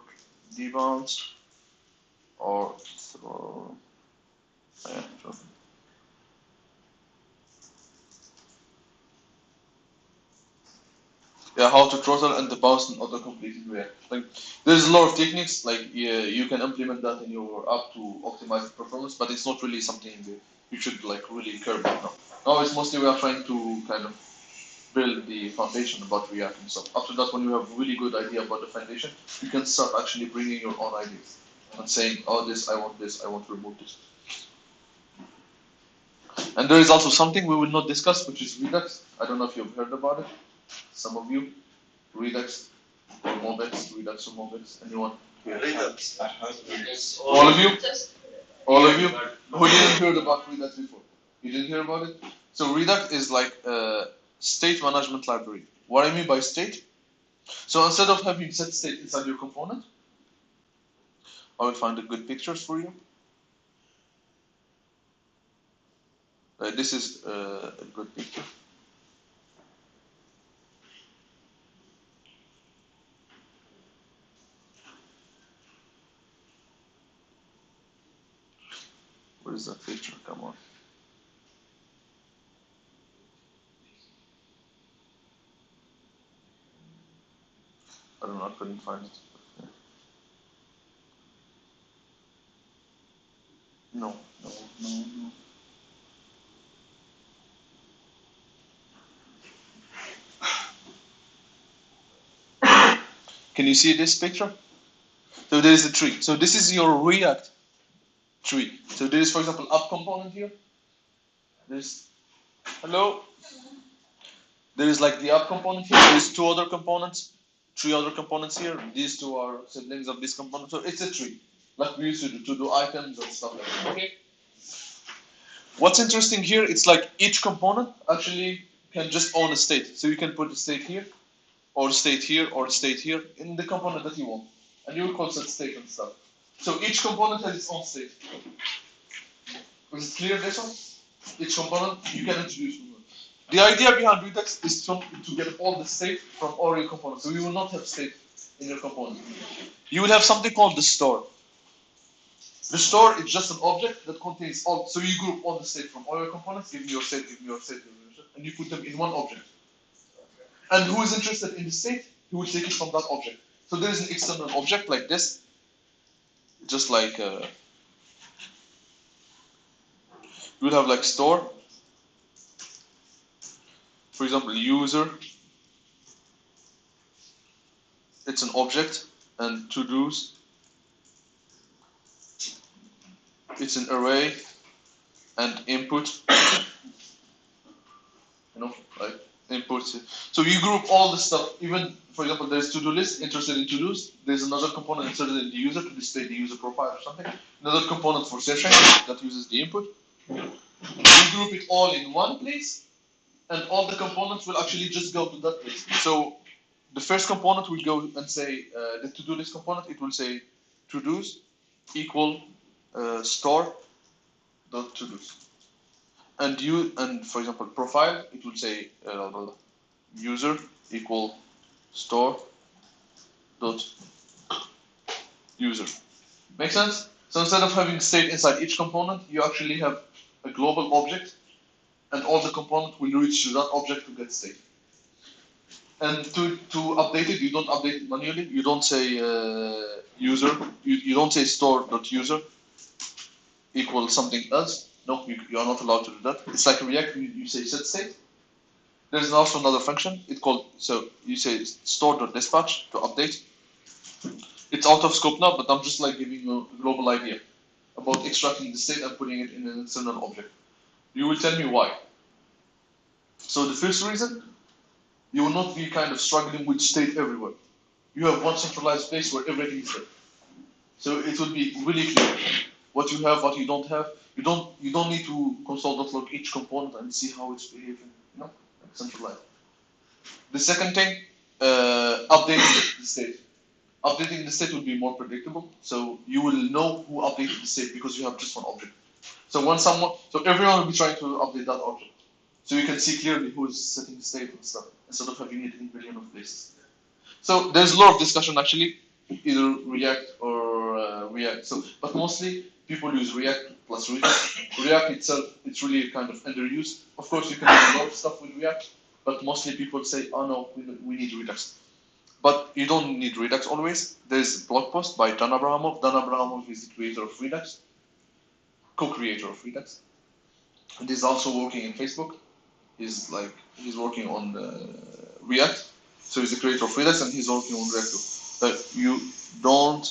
debounce or yeah, sure. Yeah, how to throttle and debounce and autocomplete in React. Like there's a lot of techniques like yeah, you can implement that in your app to optimize the performance, but it's not really something that you should like really care about now. Now it's mostly we are trying to kind of build the foundation about React and stuff. After that, when you have a really good idea about the foundation, you can start actually bringing your own ideas and saying, oh, this, I want to remove this. And there is also something we will not discuss, which is Redux. I don't know if you've heard about it. Some of you, Redux or Mobex, Redux or Mobex, anyone? Redux. All of you? Just All of you? Who didn't hear about Redux before? You didn't hear about it? So Redux is like a state management library. What I mean by state? So instead of having set state inside your component, I will find a good pictures for you. This is a good picture. Where is that picture? Come on. I don't know, I couldn't find it. No. Can you see this picture? So there is a tree. So this is your React tree. So there is, for example, app component here. There's hello. There is like the app component here. There's two other components, three other components here. These two are siblings of this component. So it's a tree, like we used to do items and stuff like that. Okay. What's interesting here? It's like each component actually can just own a state. So you can put a state here, or state here, or state here in the component that you want, and you will call set state and stuff. So each component has its own state. Is it clear this one? Each component you can introduce. The idea behind Redux is to get all the state from all your components. So you will not have state in your component. You will have something called the store. The store is just an object that contains all. So you group all the state from all your components. Give me your state. Give me your state. Give me your state, and you put them in one object. And who is interested in the state? He will take it from that object. So there is an external object like this, just like you will have like store. For example, user. It's an object, and to-dos. It's an array, and input. You know, like inputs. So you group all the stuff. Even, for example, there's to-do list, interested in to-dos. There's another component inserted in the user to display the user profile or something. Another component for session that uses the input. You group it all in one place, and all the components will actually just go to that place. So the first component will go and say, the to-do list component, it will say to-dos equal store dot to-dos. And for example, profile, it will say user equal store dot user. Make sense? So instead of having state inside each component, you actually have a global object, and all the components will reach to that object to get state. And to update it, you don't update it manually. You don't say user. You don't say store.user equal something else. No, you are not allowed to do that. It's like React. You say set state. There's also another function. It's called, so you say store.dispatch to update. It's out of scope now, but I'm just like giving you a global idea about extracting the state and putting it in an external object. You will tell me why. So the first reason, you will not be kind of struggling with state everywhere. You have one centralized place where everything is there. So it will be really clear what you have, what you don't have. You don't need to console.log each component and see how it's behaving. You know, centralized. The second thing, update the state. Updating the state will be more predictable. So you will know who updated the state because you have just one object. So everyone will be trying to update that object. So you can see clearly who is setting the state and stuff instead of having it in a billion of places. So there's a lot of discussion actually, either React or React. So, but mostly people use React plus Redux. React itself, it's really kind of underused. Of course, you can do a lot of stuff with React, but mostly people say, oh no, we need Redux. But you don't need Redux always. There's a blog post by Dan Abrahamov. Dan Abrahamov is the creator of Redux, co-creator of Redux, and he's also working in Facebook. He's working on React. So he's the creator of Redux and he's working on React too. But you don't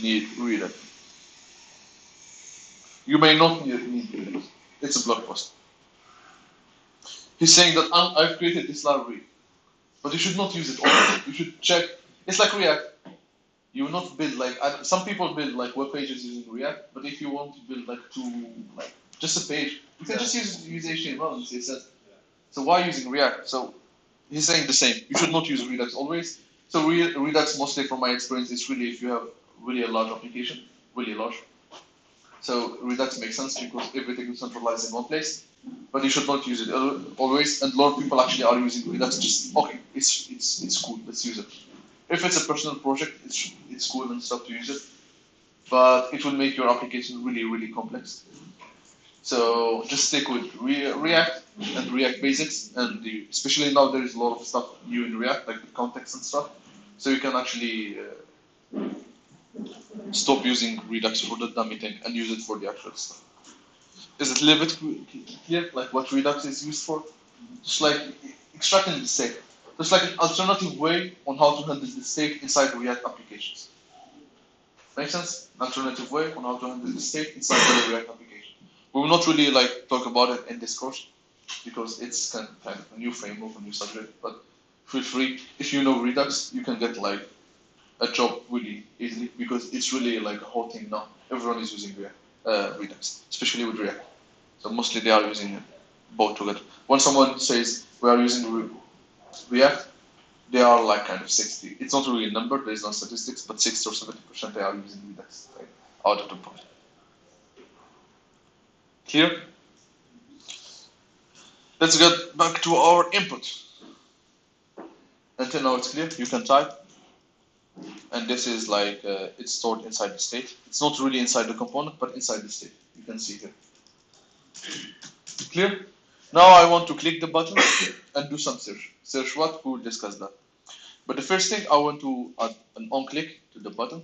need Redux. You may not need Redux. It's a blog post. He's saying that I've created this library, but you should not use it always. You should check. It's like React. You will not build some people build like web pages using React, but if you want to build just a page, you can just use HTML and CSS. So why using React? So he's saying the same. You should not use Redux always. So Redux, mostly from my experience, is really if you have really a large application, really large. So Redux makes sense because everything is centralized in one place. But you should not use it always. And a lot of people actually are using Redux. Just okay, it's cool. Let's use it. If it's a personal project, it's cool and stuff to use it. But it will make your application really complex. So just stick with React and React basics, and especially now there is a lot of stuff new in React, like the context and stuff. So you can actually stop using Redux for the dummy thing and use it for the actual stuff. Is it a little bit clear, like what Redux is used for? Just like extracting the state. There's like an alternative way on how to handle the state inside React applications. Make sense? Alternative way on how to handle the state inside the React application. We will not really talk about it in this course because it's kind of a new framework, a new subject. But feel free, if you know Redux, you can get a job really easily because it's really like a whole thing now. Everyone is using Redux, especially with React. So mostly they are using both together. When someone says we are using React, they are kind of 60. It's not really a number, there is no statistics, but 60 or 70% they are using Redux out of the project. Clear? Let's get back to our input. Until now it's clear, you can type. And this is it's stored inside the state. It's not really inside the component, but inside the state. You can see here. Clear? Now I want to click the button and do some search. Search what? We will discuss that. But the first thing, I want to add an on-click to the button.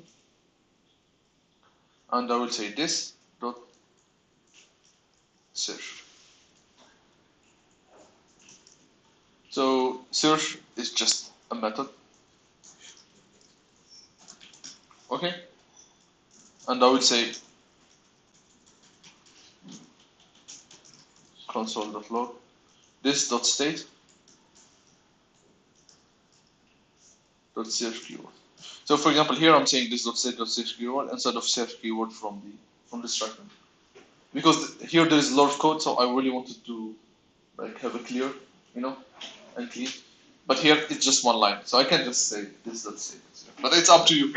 And I will say this dot search. So search is just a method. Okay? And I will say console.log this dot state dot search keyword. So for example, here I'm saying this dot state dot search keyword instead of search keyword from the structure. Because here there is a lot of code, so I really wanted to have it clear, and clean. But here it's just one line, so I can just say this dot state. But it's up to you.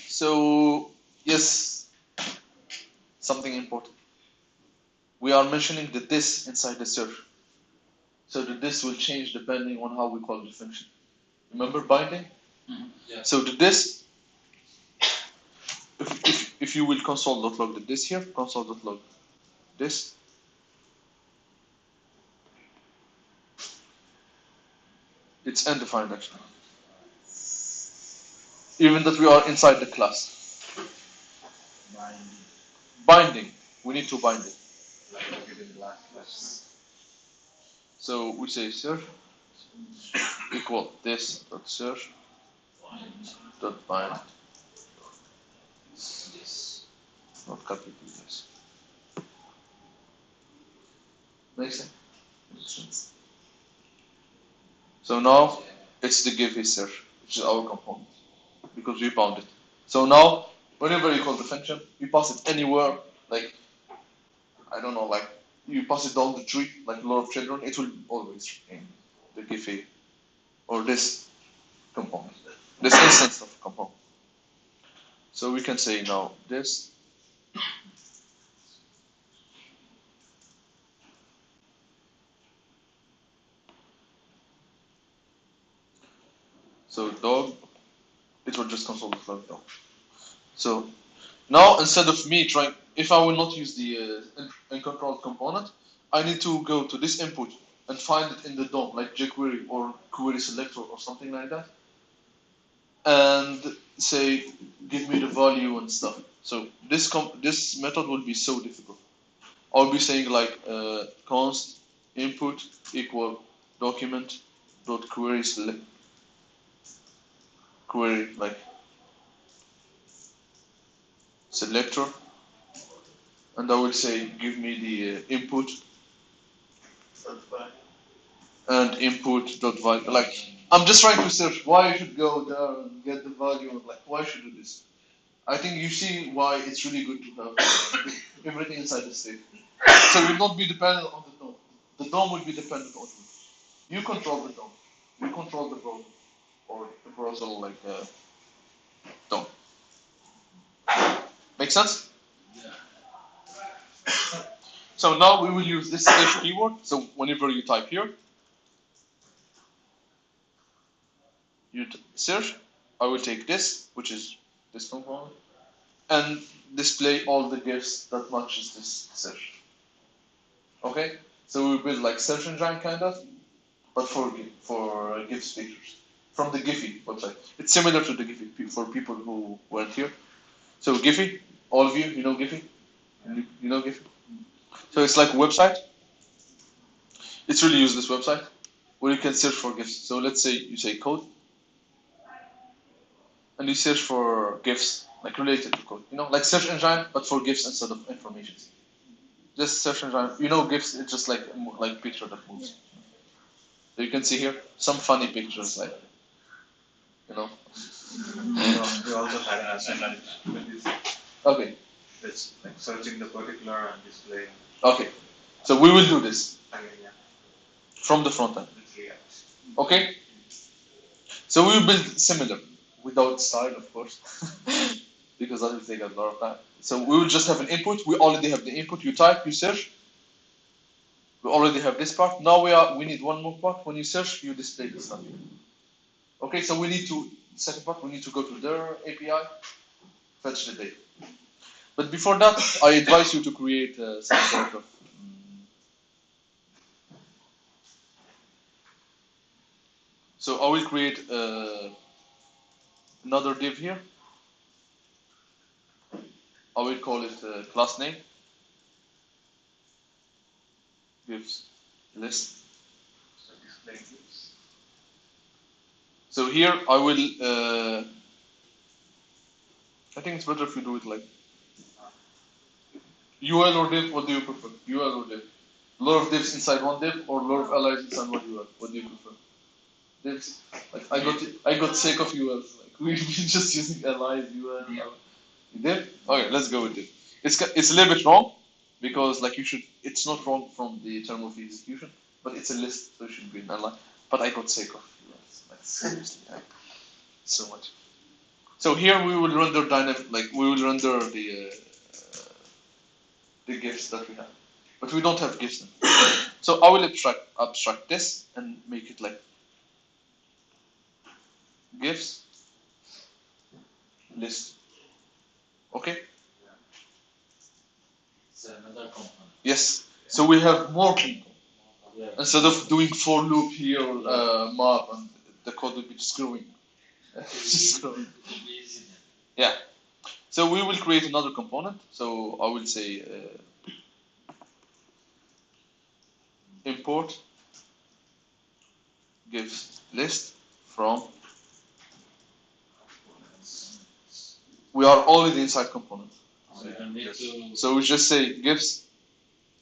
So yes, something important. We are mentioning the this inside the search. So the this will change depending on how we call the function. Remember binding? Mm-hmm. Yeah. So the this, if you will console.log the this here, console.log this. It's undefined actually. Even that we are inside the class. Binding. We need to bind it. So we say search equal this dot search dot bind. Not copy to this. Makes sense? Makes sense. So now it's the give is search, which is our component, because we bound it. So now whenever you call the function, you pass it anywhere, I don't know, you pass it down the tree, like a lot of children, it will always retain the Giphy or this component, this instance of component. So we can say now this. So dog, it will just console the float dog. So now instead of me trying, if I will not use the uncontrolled component, I need to go to this input and find it in the DOM, like jQuery or query selector or something like that, and say, give me the value and stuff. So this method will be so difficult. I'll be saying like const input equal document dot query select query like selector, and I will say give me the input and input dot value. Like I'm just trying to search why I should go there and get the value of like why should I do this. I think you see why it's really good to have everything inside the state. So it will not be dependent on the DOM. The DOM will be dependent on you. You control the DOM. You control the browser or the browser like DOM. Make sense? So now we will use this slash keyword. So whenever you type here, you search. I will take this, which is this component, and display all the GIFs that matches this search. Okay? So we build like search engine kind of, but for GIF features from the Giphy website. It's similar to the Giphy for people who weren't here. So Giphy, all of you know Giphy? You know Giphy? So it's like a website. It's really useless website where you can search for GIFs. So let's say you say code, and you search for GIFs like related to code. You know, like search engine, but for GIFs instead of information. Just search engine. You know GIFs. It's just like picture that moves. So you can see here some funny pictures, like you know. We also had an assignment with this. Okay. It's like searching the particular and displaying Okay. So we will do this again, yeah. from the front end. With React. Okay. So we will build similar without style, of course, because that will take a lot of time. So we will just have an input. We already have the input. You type, you search. We already have this part. Now we need one more part. When you search, you display this stuff. Okay. So we need to second part. We need to go to their API, fetch the data. But before that, I advise you to create some sort of so I will create another div here. I will call it class name. Gives list. So displaying this. So here I will. I think it's better if you do it like UL or div. What do you prefer? UL or div? A lot of divs inside one div, or a lot of allies inside one UL. What do you prefer? Divs. Like I got sick of ULs. Like we've been just using allies UL. Div. Okay, let's go with div. It's a little bit wrong because like you should. It's not wrong from the term of the execution, but it's a list, so it should be an ally. But I got sick of ULs. Like seriously, like, so much. So here we will render dynamic. Like we will render the GIFs that we have. But we don't have GIFs now. So I will abstract this and make it like GIFs list. Okay? It's another component. Yes. So we have more people. Yeah. Instead of doing for loop here, map, and the code will be just growing. Just growing. It'll be easy then. Yeah. So we will create another component. So I will say import gives list from. We are already inside component. So you don't need to. So we just say gives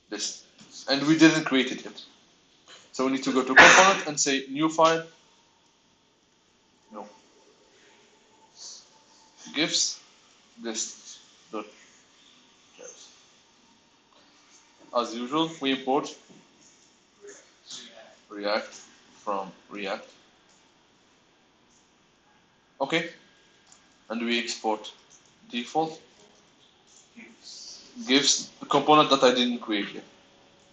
list, and we didn't create it yet. So we need to go to component and say new file. No. Gives list dot. As usual, we import React from React. Okay, and we export default gives the component that I didn't create yet.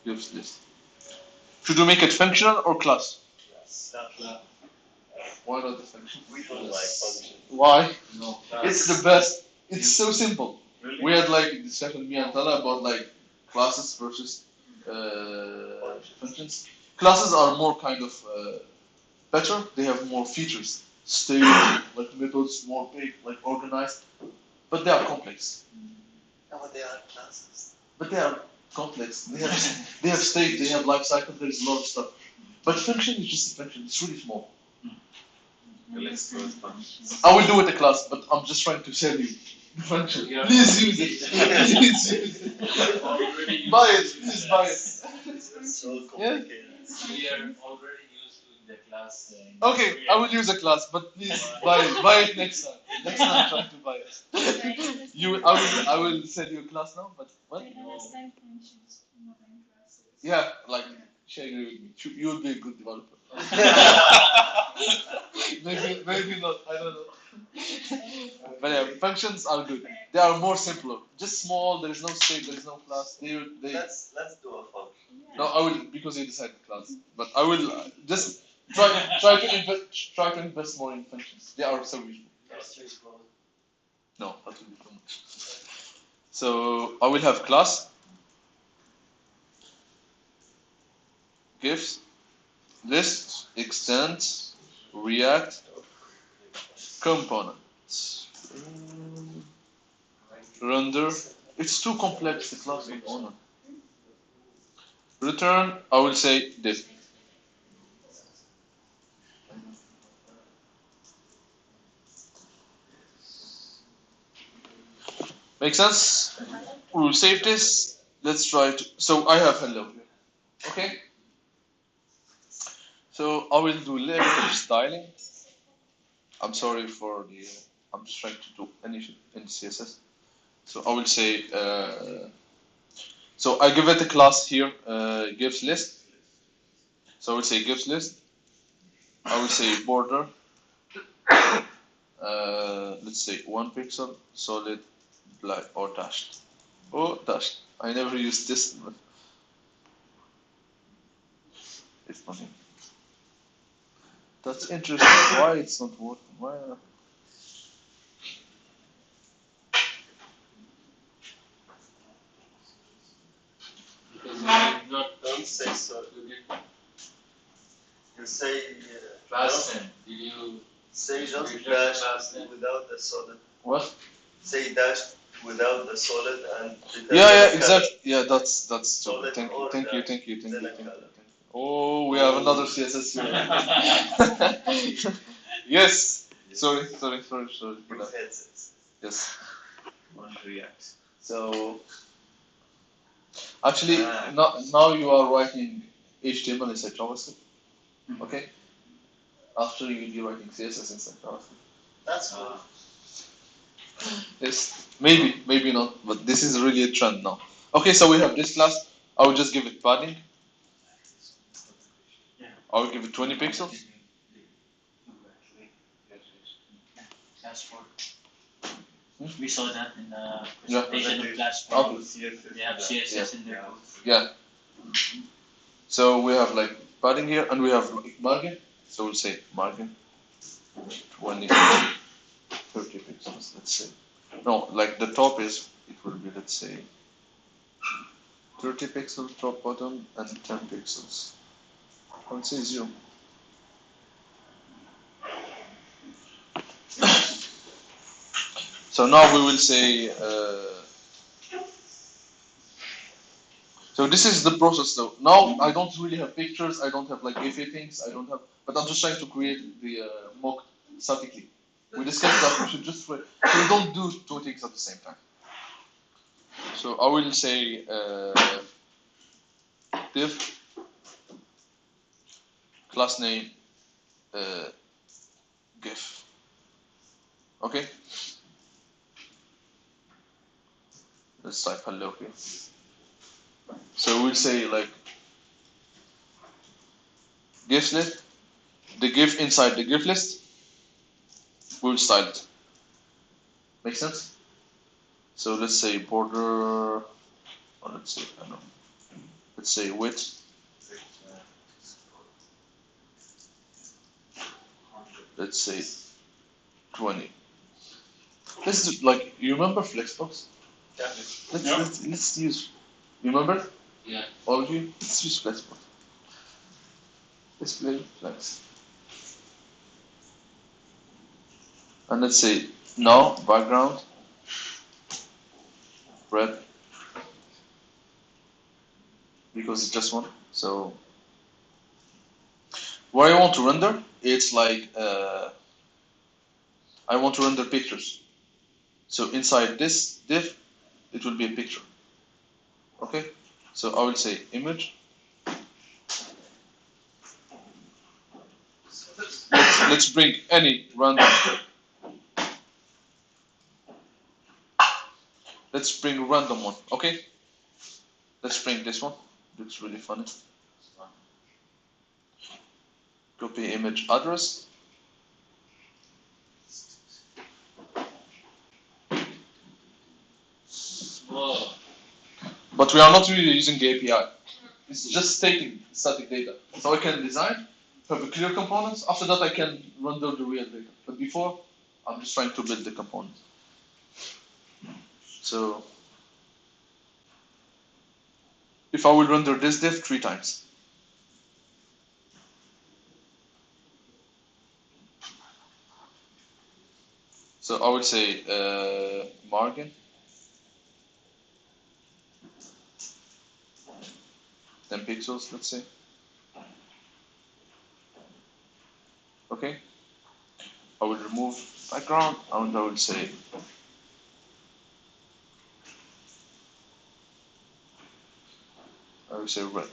Gives this. Should we make it functional or class? Why not the function? We don't like functions. Why? No, It's the best. It's so simple. We had like a discussion, me and Tala, about like classes versus functions. Classes are more kind of better. They have more features, state, like methods, more big, like organized. But they are complex. No, they are classes. But they are complex. They have state. They have life cycle. There is a lot of stuff. But function is just a function. It's really small. Let's go with functions. I will do it a class, but I'm just trying to sell you the function. Yeah. Please use it. Please use it. Buy it. Please buy it. It's so complicated. We are already used to the class. Okay, I will use a class, but please buy it. Buy it next time. Next time, try to buy it. I will sell you a class now, but what? Yeah, like she agree with me. You will be a good developer. maybe not. I don't know. But yeah, functions are good. They are more simpler. Just small. There is no state. There is no class. They. Let's do a function. No, I will because you decided class. But I will just try to invest more in functions. They are so useful. No, that will be too much. So I will have class. Gives, list, extend, React, components, render. It's too complex, the class component. Return, I will say this. Make sense? We will save this. Let's try to. So I have hello here. Okay? So I will do language styling. I'm sorry for the. I'm just trying to do anything in CSS. So I will say. So I give it a class here. Gives list. So I will say gives list. I will say border. Let's say 1 pixel, solid, black or dashed. Oh, dashed. I never used this. But it's nothing. That's interesting. Why it's not working? Why? Because you did not Don't say so. you did You say class name. Did you say just Return dash class name. without the solid. What? Say dash without the solid and Yeah, exactly. Yeah, that's true. Solid Thank you, or thank you, dash, thank you, thank you, then a thank you. color. Oh, we have another CSS here. Yes. Sorry for With that. headsets. Yes. On React. So actually, now you are writing HTML instead JavaScript. Okay. After you will be writing CSS instead JavaScript. That's good. Yes. Maybe not, but this is really a trend now. Okay, so we have this class. I will just give it padding. I will give it 20 pixels. Class 4. We saw that in the Yeah. presentation of class 4. Okay. They have CSS in there. Yeah. So we have like padding here, and we have like margin. So we'll say margin 20, 30 pixels. Let's say. No, like the top is it will be, let's say, 30 pixels top bottom and 10 pixels. I would say 0. So now we will say. So this is the process though. Now I don't really have pictures, I don't have like if things, I don't have, but I'm just trying to create the mock statically. We discussed that we should just, so we don't do two things at the same time. So I will say div class name gif. Okay? Let's type hello here. So we'll say like gif list the GIF inside the GIF list, we'll style it. Make sense? So let's say border, or let's say, I don't know, let's say width, let's say 20. Let's do, like, you remember Flexbox? Yeah. Let's use, you remember? Yeah. All of you? Let's use Flexbox. Let's play Flex. And let's say now background red, because it's just one. So what I want to render, it's like I want to render pictures. So inside this div, it will be a picture. Okay. So I will say image. Let's bring any random. Let's bring a random one. Okay. Let's bring this one. Looks really funny. Copy image address. Whoa. But we are not really using the API. It's just taking static data. So I can design, have a clear components. After that, I can render the real data. But before, I'm just trying to build the components. So if I will render this div 3 times. So I would say margin 10 pixels, let's say. Okay. I will remove background and I will say red.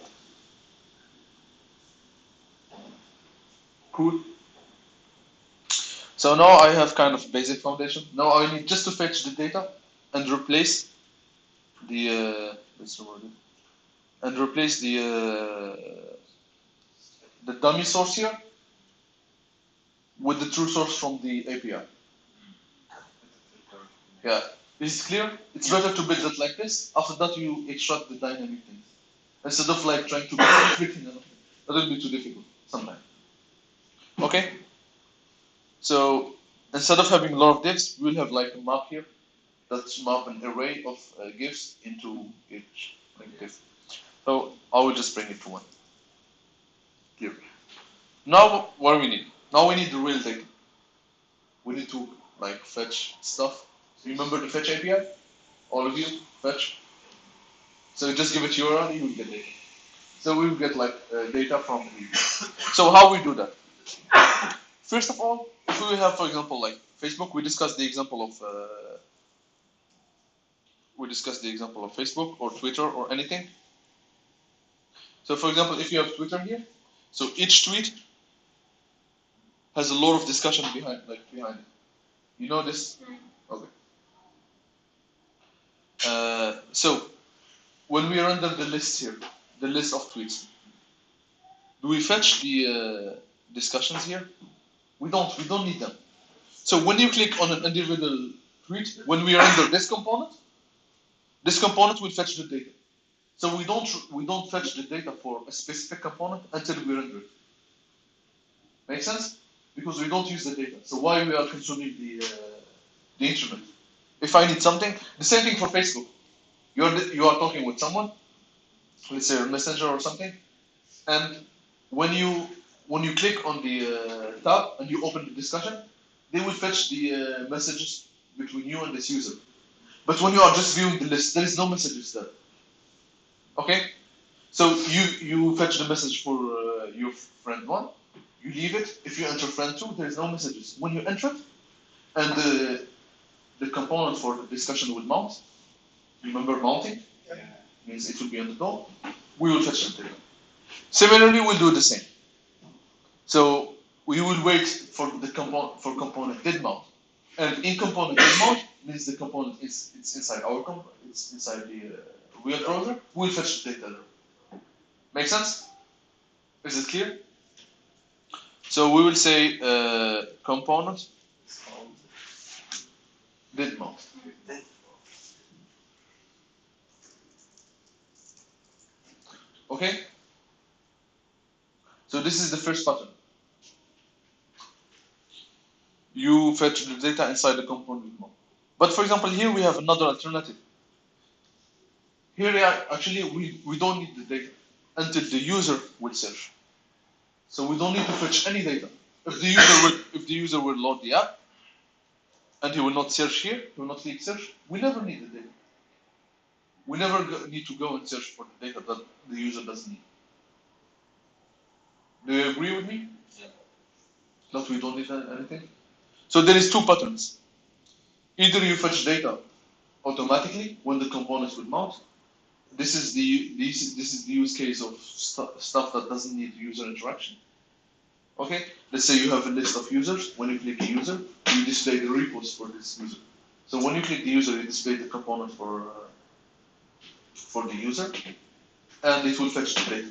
Cool. So now I have kind of basic foundation. Now I need just to fetch the data and replace the let's remove it. And replace the dummy source here with the true source from the API. Yeah, is it clear? It's better to build it like this. After that, you extract the dynamic things instead of like trying to build everything. That will be too difficult sometimes. Okay. So instead of having a lot of divs, we'll have like a map here that's map an array of GIFs into each div. So I will just bring it to one. Here. Now what do we need? Now we need the real data. We need to like fetch stuff. Remember the fetch API? All of you fetch. So just give it URL, you will get data. So we will get like data from the. So how we do that? First of all, if we have, for example, like Facebook, we discussed the example of Facebook or Twitter or anything. So for example, if you have Twitter here, so each tweet has a lot of discussion behind it. You know this? Okay. So when we render the list here, the list of tweets, do we fetch the discussions here? We don't need them. So when you click on an individual tweet, when we render this component will fetch the data. So we don't fetch the data for a specific component until we render it. Make sense? Because we don't use the data. So why we are consuming the instrument? If I need something, the same thing for Facebook. You are talking with someone, let's say a messenger or something, and when you click on the tab and you open the discussion, they will fetch the messages between you and this user. But when you are just viewing the list, there is no messages there. Okay? So you fetch the message for your friend 1, you leave it. If you enter friend 2, there is no messages. When you enter it, and the component for the discussion will mount, remember mounting? Yeah. Means it will be on the DOM. We will fetch the data. Similarly, we'll do the same. So we will wait for the component did mount, and in component did mount means the component is inside it's inside the real browser. We'll fetch the data there. Make sense? Is it clear? So we will say component did mount. Okay? So this is the first pattern. You fetch the data inside the component with mount. But for example, here we have another alternative. Here we don't need the data until the user will search. So we don't need to fetch any data. If the user will load the app and he will not search here, he will not click search, we never need the data. We never need to go and search for the data that the user doesn't need. Do you agree with me? Yeah. That we don't need anything? So there is two patterns. Either you fetch data automatically when the components will mount. This is the use case of stuff that doesn't need user interaction. Okay, let's say you have a list of users. When you click a user, you display the repos for this user. So when you click the user, you display the component for the user, and it will fetch the data.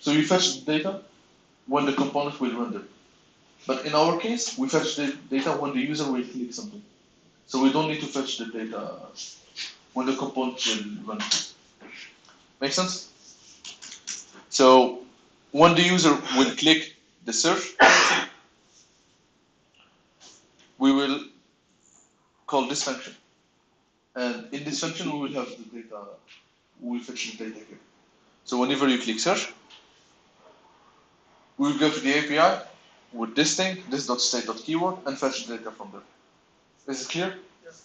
So you fetch the data when the component will render. But in our case, we fetch the data when the user will click something. So we don't need to fetch the data when the component will run. Make sense? So when the user will click the search, we will call this function. And in this function, we will have the data, we will fetch the data here. So whenever you click search, we will go to the API with this thing, this.state.keyword, and fetch the data from there. Is it clear? Yes.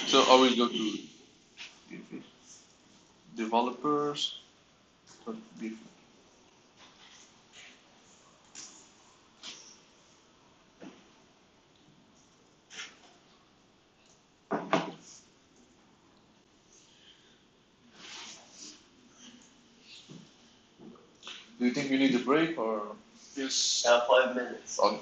So I will go to developers. Do you think you need a break or? Yes. 5 minutes. Okay.